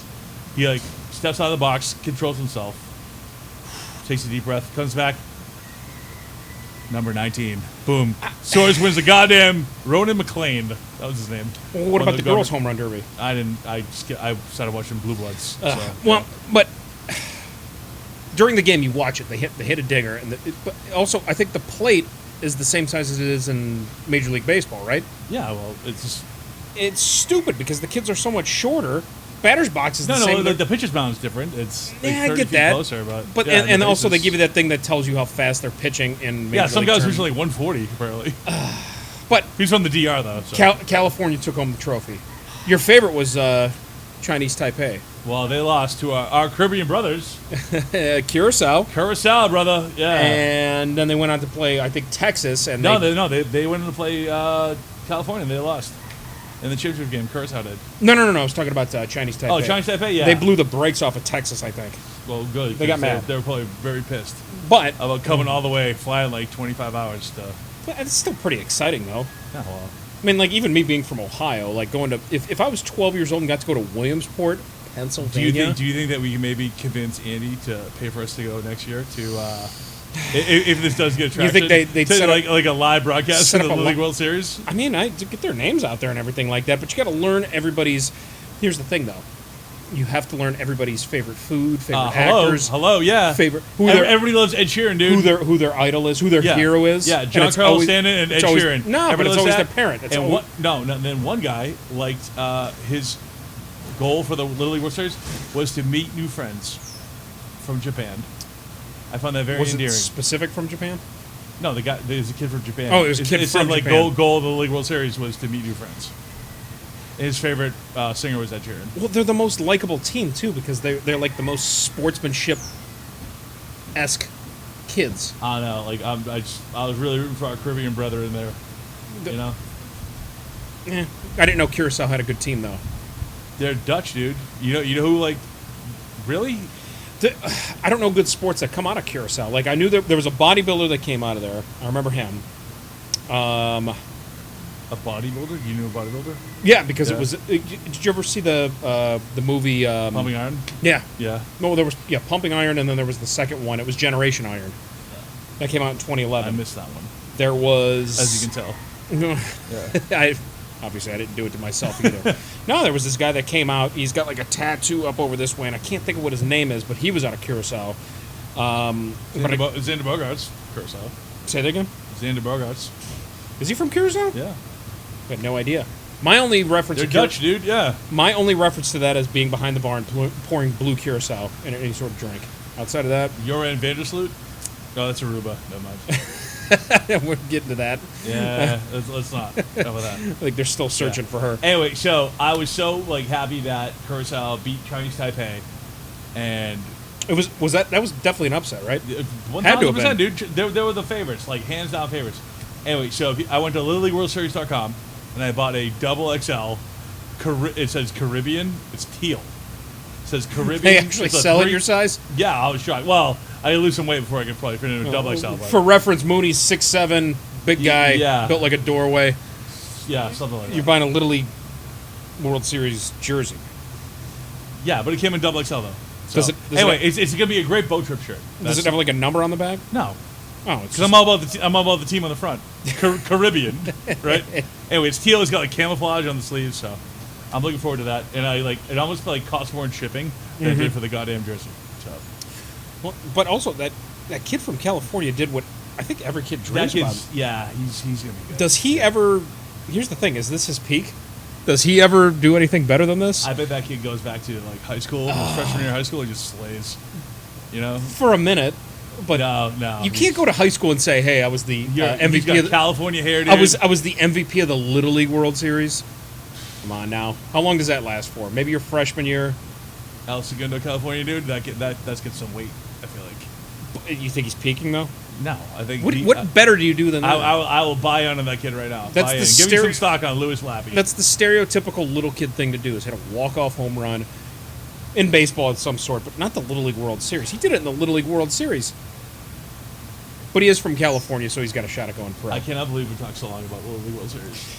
[SPEAKER 2] he like steps out of the box, controls himself, takes a deep breath, comes back. Number 19. Boom. Soares wins the goddamn Ronan McLean. That was his name.
[SPEAKER 1] Well, what about the girls' home run derby?
[SPEAKER 2] I didn't. I started watching Blue Bloods.
[SPEAKER 1] Well, but during the game, you watch it. They hit a dinger, and but also I think the plate is the same size as it is in Major League Baseball, right?
[SPEAKER 2] Yeah. Well, it's just
[SPEAKER 1] It's stupid because the kids are so much shorter. Batter's box is the
[SPEAKER 2] no.
[SPEAKER 1] same.
[SPEAKER 2] The pitcher's mound is different. It's like
[SPEAKER 1] Yeah,
[SPEAKER 2] 30
[SPEAKER 1] I get
[SPEAKER 2] feet
[SPEAKER 1] that.
[SPEAKER 2] closer, but
[SPEAKER 1] yeah, and
[SPEAKER 2] the
[SPEAKER 1] also they
[SPEAKER 2] bases-
[SPEAKER 1] give you that thing that tells you how fast they're pitching in Major
[SPEAKER 2] Yeah, some
[SPEAKER 1] League
[SPEAKER 2] guys
[SPEAKER 1] terms.
[SPEAKER 2] usually like 140 apparently.
[SPEAKER 1] But
[SPEAKER 2] He's from the DR though. So.
[SPEAKER 1] California took home the trophy. Your favorite was Chinese Taipei.
[SPEAKER 2] Well, they lost to our Caribbean brothers.
[SPEAKER 1] Curacao.
[SPEAKER 2] Curacao, brother. Yeah.
[SPEAKER 1] And then they went on to play, I think, Texas. And
[SPEAKER 2] They went in to play California and they lost. In the championship game, Curacao did.
[SPEAKER 1] No. I was talking about Chinese Taipei.
[SPEAKER 2] Oh, Chinese Taipei, yeah.
[SPEAKER 1] They blew the brakes off of Texas, I think.
[SPEAKER 2] Well, good.
[SPEAKER 1] They got
[SPEAKER 2] 'cause
[SPEAKER 1] mad.
[SPEAKER 2] They were probably very pissed
[SPEAKER 1] But
[SPEAKER 2] about coming all the way, flying like 25 hours to.
[SPEAKER 1] it's still pretty exciting, though.
[SPEAKER 2] Yeah, well,
[SPEAKER 1] I mean, like, even me being from Ohio, like, going to... If I was 12 years old and got to go to Williamsport,
[SPEAKER 2] do
[SPEAKER 1] Pennsylvania...
[SPEAKER 2] you think that we can maybe convince Andy to pay for us to go next year to, if this does get traction?
[SPEAKER 1] You think they'd
[SPEAKER 2] to,
[SPEAKER 1] set up-
[SPEAKER 2] like a live broadcast
[SPEAKER 1] set
[SPEAKER 2] of the
[SPEAKER 1] up a
[SPEAKER 2] League
[SPEAKER 1] li-
[SPEAKER 2] World Series?
[SPEAKER 1] I mean, to get their names out there and everything like that, but you got to learn everybody's... Here's the thing, though. You have to learn everybody's favorite food, favorite actors...
[SPEAKER 2] Hello, yeah.
[SPEAKER 1] Favorite...
[SPEAKER 2] Everybody loves Ed Sheeran, dude.
[SPEAKER 1] Who their idol is, who their hero is.
[SPEAKER 2] Yeah,
[SPEAKER 1] And
[SPEAKER 2] John
[SPEAKER 1] it's
[SPEAKER 2] Carlos
[SPEAKER 1] always-
[SPEAKER 2] Stanton and Ed
[SPEAKER 1] it's always-
[SPEAKER 2] Sheeran.
[SPEAKER 1] No, but
[SPEAKER 2] Everybody
[SPEAKER 1] it's
[SPEAKER 2] loves
[SPEAKER 1] always
[SPEAKER 2] that.
[SPEAKER 1] their parent. It's
[SPEAKER 2] And
[SPEAKER 1] always-
[SPEAKER 2] then one guy liked his goal for the Little League World Series was to meet new friends from Japan. I found that very
[SPEAKER 1] Was
[SPEAKER 2] endearing.
[SPEAKER 1] it specific from Japan?
[SPEAKER 2] No, there's a kid from Japan.
[SPEAKER 1] Oh, it was a kid
[SPEAKER 2] it
[SPEAKER 1] from
[SPEAKER 2] said, like,
[SPEAKER 1] Japan.
[SPEAKER 2] goal of the League World Series was to meet new friends. His favorite singer was Ed Sheeran.
[SPEAKER 1] Well, they're the most likable team, too, because they're like the most sportsmanship-esque kids.
[SPEAKER 2] I don't know, like I was really rooting for our Caribbean brother in there. You know,
[SPEAKER 1] I didn't know Curacao had a good team, though.
[SPEAKER 2] they're Dutch, dude. You know who like really?
[SPEAKER 1] I don't know good sports that come out of Curacao. Like, I knew there was a bodybuilder that came out of there. I remember him.
[SPEAKER 2] A bodybuilder? You knew a bodybuilder?
[SPEAKER 1] Yeah, because
[SPEAKER 2] Yeah.
[SPEAKER 1] it was... Did you ever see the movie...
[SPEAKER 2] Pumping Iron?
[SPEAKER 1] Yeah.
[SPEAKER 2] Yeah.
[SPEAKER 1] No, there was... Yeah, Pumping Iron, and then there was the second one. It was Generation Iron. That came out in 2011.
[SPEAKER 2] I missed that one,
[SPEAKER 1] There was...
[SPEAKER 2] as you can tell.
[SPEAKER 1] Obviously, I didn't do it to myself either. No, there was this guy that came out. He's got like a tattoo up over this way, and I can't think of what his name is, but he was out of Curacao.
[SPEAKER 2] Xander Bogaerts, Curacao.
[SPEAKER 1] Say that again?
[SPEAKER 2] Xander Bogaerts.
[SPEAKER 1] Is he from Curacao?
[SPEAKER 2] Yeah.
[SPEAKER 1] I had no idea. My only reference
[SPEAKER 2] They're
[SPEAKER 1] to
[SPEAKER 2] Dutch, dude. Yeah.
[SPEAKER 1] My only reference to that is being behind the bar and pouring blue Curacao in any sort of drink. Outside of that,
[SPEAKER 2] Joran Vandersloot? No, that's Aruba. Never mind.
[SPEAKER 1] we're getting to that.
[SPEAKER 2] Yeah, let's not. How about that?
[SPEAKER 1] Like they're still searching for her.
[SPEAKER 2] Anyway, so I was so like happy that Curacao beat Chinese Taipei, and
[SPEAKER 1] It was that was definitely an upset, right?
[SPEAKER 2] 1,000%, dude. They were the favorites, like hands down favorites. Anyway, so I went to LittleLeagueWorldSeries.com and I bought a double XL. It says Caribbean. It's teal. It says Caribbean.
[SPEAKER 1] They actually
[SPEAKER 2] It's a
[SPEAKER 1] sell it
[SPEAKER 2] 3
[SPEAKER 1] your size?
[SPEAKER 2] Yeah, I was shocked. Well, I lose some weight before I could probably fit into a double XL. But
[SPEAKER 1] For reference, Mooney's 6'7", big guy,
[SPEAKER 2] Yeah.
[SPEAKER 1] built like a doorway.
[SPEAKER 2] yeah, something like that.
[SPEAKER 1] You're buying a Little League World Series jersey.
[SPEAKER 2] Yeah, but it came in double XL though. So,
[SPEAKER 1] Does it-
[SPEAKER 2] anyway, it's gonna be a great boat trip shirt.
[SPEAKER 1] Does it have like a number on the back?
[SPEAKER 2] No,
[SPEAKER 1] Oh, it's
[SPEAKER 2] because
[SPEAKER 1] just,
[SPEAKER 2] I'm all about the team on the front. Caribbean, right? Anyway, it's teal. It's got like camouflage on the sleeves, so I'm looking forward to that. And it almost like costs more in shipping than it did for the goddamn jersey. So
[SPEAKER 1] well, but also that kid from California did what I think every kid
[SPEAKER 2] That
[SPEAKER 1] dreams about
[SPEAKER 2] kid's,
[SPEAKER 1] him.
[SPEAKER 2] yeah, he's gonna be good.
[SPEAKER 1] Does he ever? Here's the thing: is this his peak? Does he ever do anything better than this?
[SPEAKER 2] I bet that kid goes back to like high school, his freshman year of high school, and just slays. You know,
[SPEAKER 1] For a minute, but
[SPEAKER 2] no,
[SPEAKER 1] you can't go to high school and say, "Hey, I was the
[SPEAKER 2] He's
[SPEAKER 1] MVP
[SPEAKER 2] got
[SPEAKER 1] of the,
[SPEAKER 2] California hair, dude.
[SPEAKER 1] I was the MVP of the Little League World Series." Come on now, how long does that last for? Maybe your freshman year.
[SPEAKER 2] El Segundo, California, dude. That's getting some weight. I feel like.
[SPEAKER 1] You think he's peaking though?
[SPEAKER 2] No, I think.
[SPEAKER 1] What better do you do than that?
[SPEAKER 2] I will buy on that kid right now.
[SPEAKER 1] That's
[SPEAKER 2] buy
[SPEAKER 1] the
[SPEAKER 2] in. Give me some stock on Louis Lappy.
[SPEAKER 1] That's the stereotypical little kid thing to do, is hit a walk-off home run in baseball of some sort, but not the Little League World Series. He did it in the Little League World Series. But he is from California, so he's got a shot at going pro.
[SPEAKER 2] I cannot believe we talked so long about Little League World Series.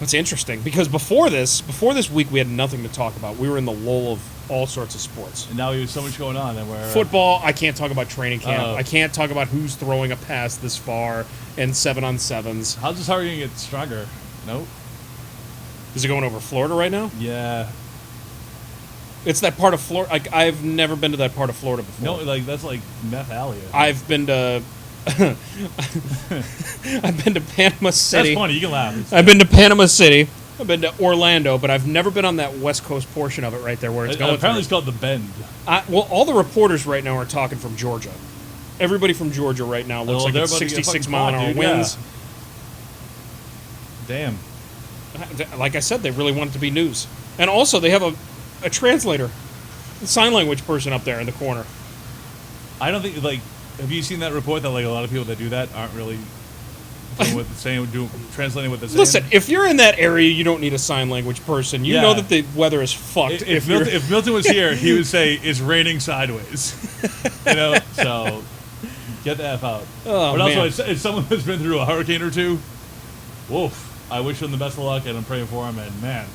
[SPEAKER 1] That's interesting, because before this week, we had nothing to talk about. We were in the lull of all sorts of sports.
[SPEAKER 2] And now we have so much going on, and we're
[SPEAKER 1] Football, I can't talk about training camp.
[SPEAKER 2] Uh-oh.
[SPEAKER 1] I can't talk about who's throwing a pass this far and 7-on-7s.
[SPEAKER 2] How's this hurricane get stronger? Nope.
[SPEAKER 1] Is it going over Florida right now?
[SPEAKER 2] Yeah.
[SPEAKER 1] It's that part of Florida. Like, I've never been to that part of Florida before.
[SPEAKER 2] No, like that's like Meth Alley.
[SPEAKER 1] I've been to. I've been to Panama City.
[SPEAKER 2] That's funny. You can laugh.
[SPEAKER 1] I've been to Panama City. I've been to Orlando, but I've never been on that west coast portion of it right there where it's going.
[SPEAKER 2] Apparently, it's called the Bend.
[SPEAKER 1] Well, all the reporters right now are talking from Georgia. Everybody from Georgia right now looks like
[SPEAKER 2] they're
[SPEAKER 1] it's
[SPEAKER 2] about to get
[SPEAKER 1] 66
[SPEAKER 2] fucking
[SPEAKER 1] mile an
[SPEAKER 2] caught,
[SPEAKER 1] hour
[SPEAKER 2] dude,
[SPEAKER 1] winds.
[SPEAKER 2] Damn.
[SPEAKER 1] Like I said, they really want it to be news. And also, they have a translator, a sign language person up there in the corner.
[SPEAKER 2] I don't think like. Have you seen that report that like a lot of people that do that aren't really doing what the same, translating what they're saying?
[SPEAKER 1] Listen, if you're in that area, you don't need a sign language person. You know that the weather is fucked.
[SPEAKER 2] If Milton was here, he would say it's raining sideways. You know, so get the F out.
[SPEAKER 1] Oh,
[SPEAKER 2] but
[SPEAKER 1] man.
[SPEAKER 2] also, if someone has been through a hurricane or two, woof, I wish them the best of luck, and I'm praying for them. And man,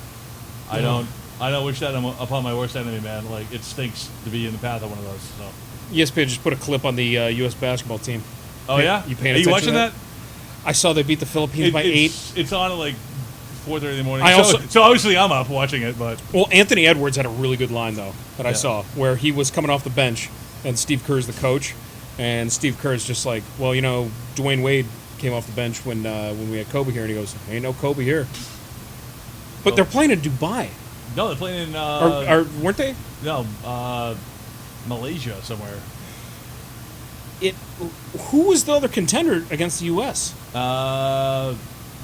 [SPEAKER 2] I don't wish that upon my worst enemy, man. Like it stinks to be in the path of one of those. So.
[SPEAKER 1] ESPN just put a clip on the U.S. basketball team.
[SPEAKER 2] Oh yeah,
[SPEAKER 1] you paying
[SPEAKER 2] Are you
[SPEAKER 1] attention
[SPEAKER 2] watching
[SPEAKER 1] to
[SPEAKER 2] that?
[SPEAKER 1] I saw they beat the Philippines by 8.
[SPEAKER 2] It's on at like 4:30 in the morning.
[SPEAKER 1] I
[SPEAKER 2] So obviously I'm up watching it, but
[SPEAKER 1] Well, Anthony Edwards had a really good line though that I saw, where he was coming off the bench and Steve Kerr's the coach, and Steve Kerr's just like, well, you know, Dwayne Wade came off the bench when we had Kobe here, and he goes, ain't no Kobe here. But they're playing in Dubai.
[SPEAKER 2] no, they're playing in
[SPEAKER 1] Or weren't they?
[SPEAKER 2] no Malaysia somewhere.
[SPEAKER 1] Who was the other contender against the U.S.?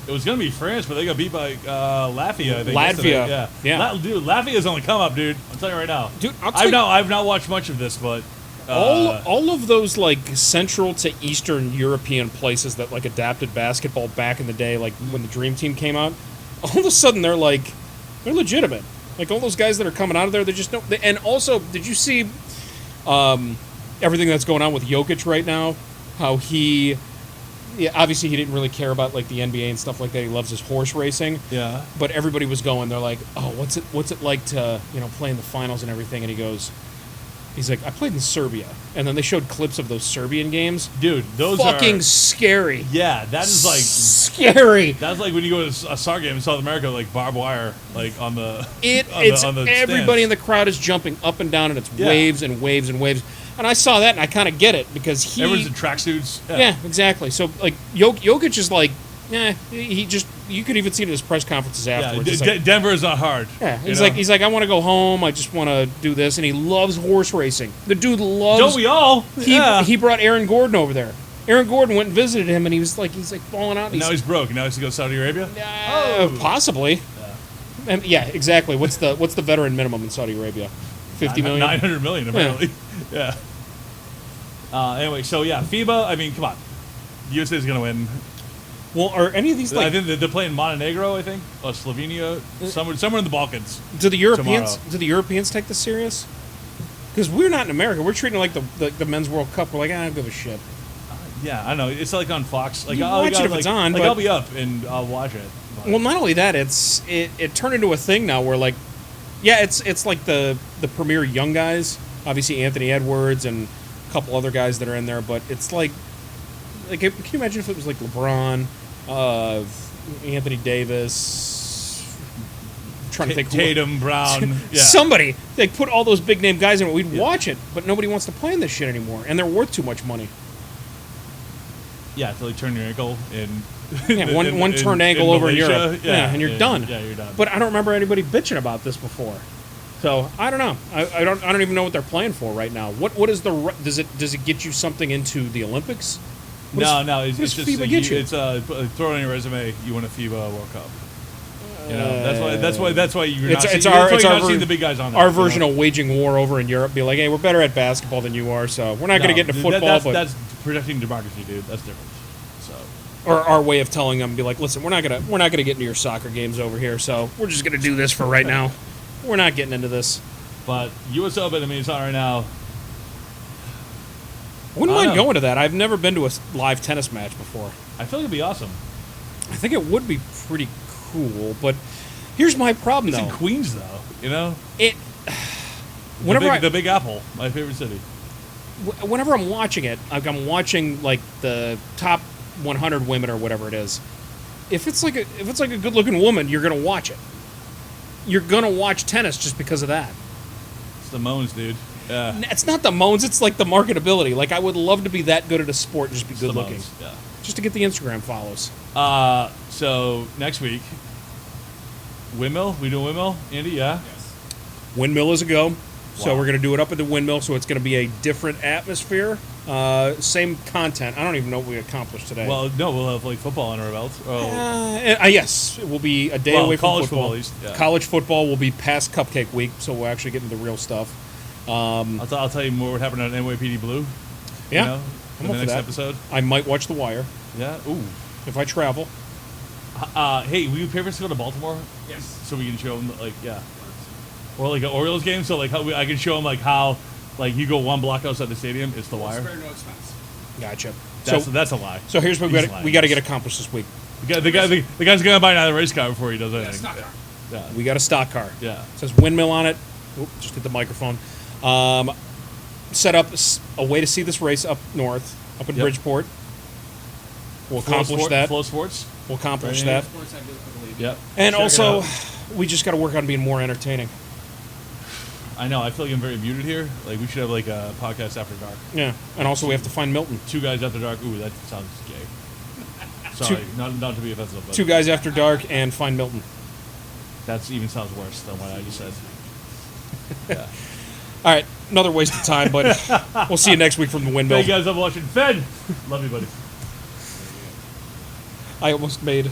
[SPEAKER 2] It was gonna be France, but they got beat by Latvia. I think,
[SPEAKER 1] Latvia,
[SPEAKER 2] yesterday.
[SPEAKER 1] yeah.
[SPEAKER 2] Dude, Latvia's on the come up, dude. I'm telling you right now.
[SPEAKER 1] Dude,
[SPEAKER 2] I've not watched much of this, but
[SPEAKER 1] all of those like Central to Eastern European places that like adapted basketball back in the day, like when the Dream Team came out, all of a sudden they're legitimate. Like all those guys that are coming out of there, they just don't. And also, did you see everything that's going on with Jokic right now? How obviously he didn't really care about like the NBA and stuff like that. He loves his horse racing.
[SPEAKER 2] yeah.
[SPEAKER 1] But everybody was going. They're like, oh, what's it like to play in the finals and everything? And he's like, I played in Serbia, and then they showed clips of those Serbian games.
[SPEAKER 2] Dude, those
[SPEAKER 1] fucking
[SPEAKER 2] are
[SPEAKER 1] scary.
[SPEAKER 2] yeah. That is like
[SPEAKER 1] scary.
[SPEAKER 2] that's like when you go to a soccer game in South America, like barbed wire, like on the on the
[SPEAKER 1] Everybody
[SPEAKER 2] stands.
[SPEAKER 1] in the crowd is jumping up and down, and it's
[SPEAKER 2] Yeah.
[SPEAKER 1] waves and waves and waves. And I saw that, and I kind of get it because
[SPEAKER 2] Everyone's in tracksuits.
[SPEAKER 1] yeah, exactly. So like Jokic is like, he just, you could even see it in his press conferences afterwards. It's like,
[SPEAKER 2] Denver is not hard.
[SPEAKER 1] yeah, he's like, I want to go home. I just want to do this, and he loves horse racing. The dude loves.
[SPEAKER 2] Don't we all?
[SPEAKER 1] He brought Aaron Gordon over there. Aaron Gordon went and visited him, and he's like falling out.
[SPEAKER 2] And now he's broke. Now he has to go to Saudi Arabia.
[SPEAKER 1] Possibly.
[SPEAKER 2] Yeah.
[SPEAKER 1] Yeah, exactly. What's the veteran minimum in Saudi Arabia? 50 million.
[SPEAKER 2] 900 million apparently. Yeah. Anyway, so yeah, FIBA. I mean, come on. USA is gonna win.
[SPEAKER 1] Well, are any of these
[SPEAKER 2] I
[SPEAKER 1] like?
[SPEAKER 2] think they're playing Montenegro. I think or Slovenia, somewhere in the Balkans.
[SPEAKER 1] Do the Europeans?
[SPEAKER 2] tomorrow.
[SPEAKER 1] Do the Europeans take this serious? Because we're not in America. We're treating it like the men's World Cup. We're like, I don't give a shit.
[SPEAKER 2] Yeah, I know. It's like on Fox. Like
[SPEAKER 1] You
[SPEAKER 2] I'll
[SPEAKER 1] watch it if it's on,
[SPEAKER 2] Like
[SPEAKER 1] but-
[SPEAKER 2] I'll be up and I'll watch it. But-
[SPEAKER 1] Well, not only that, it turned into a thing now where like, yeah, it's like the premier young guys. Obviously, Anthony Edwards and a couple other guys that are in there, but it's like can you imagine if it was like LeBron, Anthony Davis, trying to think who-
[SPEAKER 2] Tatum, Brown, yeah.
[SPEAKER 1] somebody like put all those big name guys in it. We'd watch it, but nobody wants to play in this shit anymore, and they're worth too much money.
[SPEAKER 2] Yeah, to like turn your ankle in.
[SPEAKER 1] Yeah, one turn ankle over in
[SPEAKER 2] Malaysia.
[SPEAKER 1] Europe. Yeah, and you're done.
[SPEAKER 2] Yeah, you're done.
[SPEAKER 1] But I don't remember anybody bitching about this before. So I don't know. I don't even know what they're playing for right now. What is the does it get you something into the Olympics?
[SPEAKER 2] No. It's
[SPEAKER 1] does
[SPEAKER 2] just
[SPEAKER 1] FIBA get you?
[SPEAKER 2] It's throw it on your resume. You won a FIBA World Cup. You know, that's why you're not seeing the big guys on there.
[SPEAKER 1] Our version of waging war over in Europe. Be like, hey, we're better at basketball than you are, so we're not going to get into football.
[SPEAKER 2] That's protecting democracy, dude. That's different. So,
[SPEAKER 1] or our way of telling them, be like, listen, we're not gonna get into your soccer games over here, so we're just gonna do this for right now. We're not getting into this.
[SPEAKER 2] But U.S. Open, I mean, it's on right now.
[SPEAKER 1] I wouldn't mind going to that. I've never been to a live tennis match before.
[SPEAKER 2] I feel like it'd be awesome.
[SPEAKER 1] I think it would be pretty cool, but here's my problem,
[SPEAKER 2] It's
[SPEAKER 1] though.
[SPEAKER 2] in Queens, though. You know,
[SPEAKER 1] whenever
[SPEAKER 2] the Big Apple, my favorite city.
[SPEAKER 1] whenever I'm watching it, like I'm watching like the top 100 women or whatever it is. If it's like a good-looking woman, you're gonna watch it. You're gonna watch tennis just because of that.
[SPEAKER 2] It's the moans, dude. Yeah.
[SPEAKER 1] It's not the moans. It's like the marketability. Like I would love to be that good at a sport and just be good looking.
[SPEAKER 2] Yeah.
[SPEAKER 1] Just to get the Instagram follows.
[SPEAKER 2] So next week, windmill. We do a windmill, Andy. Yeah.
[SPEAKER 3] Yes.
[SPEAKER 1] Windmill is a go. So
[SPEAKER 2] Wow.
[SPEAKER 1] we're going to do it up at the windmill. So it's going to be a different atmosphere. Same content. I don't even know what we accomplished today.
[SPEAKER 2] Well, no, we'll have like football on our belts.
[SPEAKER 1] Yes, it will be a day away from
[SPEAKER 2] college
[SPEAKER 1] football.
[SPEAKER 2] at least. Yeah.
[SPEAKER 1] College football will be past Cupcake Week, so we'll actually get into the real stuff.
[SPEAKER 2] I'll tell you more what happened on NYPD Blue.
[SPEAKER 1] Yeah,
[SPEAKER 2] You know,
[SPEAKER 1] I'm
[SPEAKER 2] in
[SPEAKER 1] up
[SPEAKER 2] the
[SPEAKER 1] for
[SPEAKER 2] next
[SPEAKER 1] that.
[SPEAKER 2] episode.
[SPEAKER 1] I might watch The Wire
[SPEAKER 2] Yeah. Ooh.
[SPEAKER 1] if I travel.
[SPEAKER 2] Hey, will you pay for us to go to Baltimore
[SPEAKER 3] Yes.
[SPEAKER 2] so we can show them like or like an Orioles game? So like how I can show them like how like you go one block outside the stadium. It's The Wire.
[SPEAKER 3] Spare no expense.
[SPEAKER 1] Gotcha.
[SPEAKER 2] That's a lie.
[SPEAKER 1] So here's what
[SPEAKER 2] He's
[SPEAKER 1] we got to
[SPEAKER 2] lying.
[SPEAKER 1] get accomplished this week.
[SPEAKER 2] The guy's gonna buy another race car before he does
[SPEAKER 3] Yeah,
[SPEAKER 2] anything.
[SPEAKER 3] stock car.
[SPEAKER 2] Yeah.
[SPEAKER 1] We got a stock car.
[SPEAKER 2] Yeah.
[SPEAKER 1] It says windmill on it. Oop, just hit the microphone. Set up a way to see this race up north, up in
[SPEAKER 2] Yep.
[SPEAKER 1] Bridgeport. We'll accomplish that.
[SPEAKER 2] Flow Sports.
[SPEAKER 1] We'll accomplish
[SPEAKER 2] Right.
[SPEAKER 1] that.
[SPEAKER 3] Sports, I believe.
[SPEAKER 2] Yep.
[SPEAKER 1] And
[SPEAKER 2] Check it
[SPEAKER 1] also,
[SPEAKER 2] out.
[SPEAKER 1] we just got to work on being more entertaining.
[SPEAKER 2] I know. I feel like I'm very muted here. Like we should have like a podcast after dark.
[SPEAKER 1] Yeah. And also, we have to find Milton.
[SPEAKER 2] Two guys after dark. Ooh, that sounds gay. Sorry, not to be offensive, but
[SPEAKER 1] 2 guys after dark and find Milton.
[SPEAKER 2] that even sounds worse than what I just said. Yeah.
[SPEAKER 1] All right. Another waste of time, but we'll see you next week from the windmill.
[SPEAKER 2] Thank you guys for watching. Fed. Love you, buddy.
[SPEAKER 1] I almost made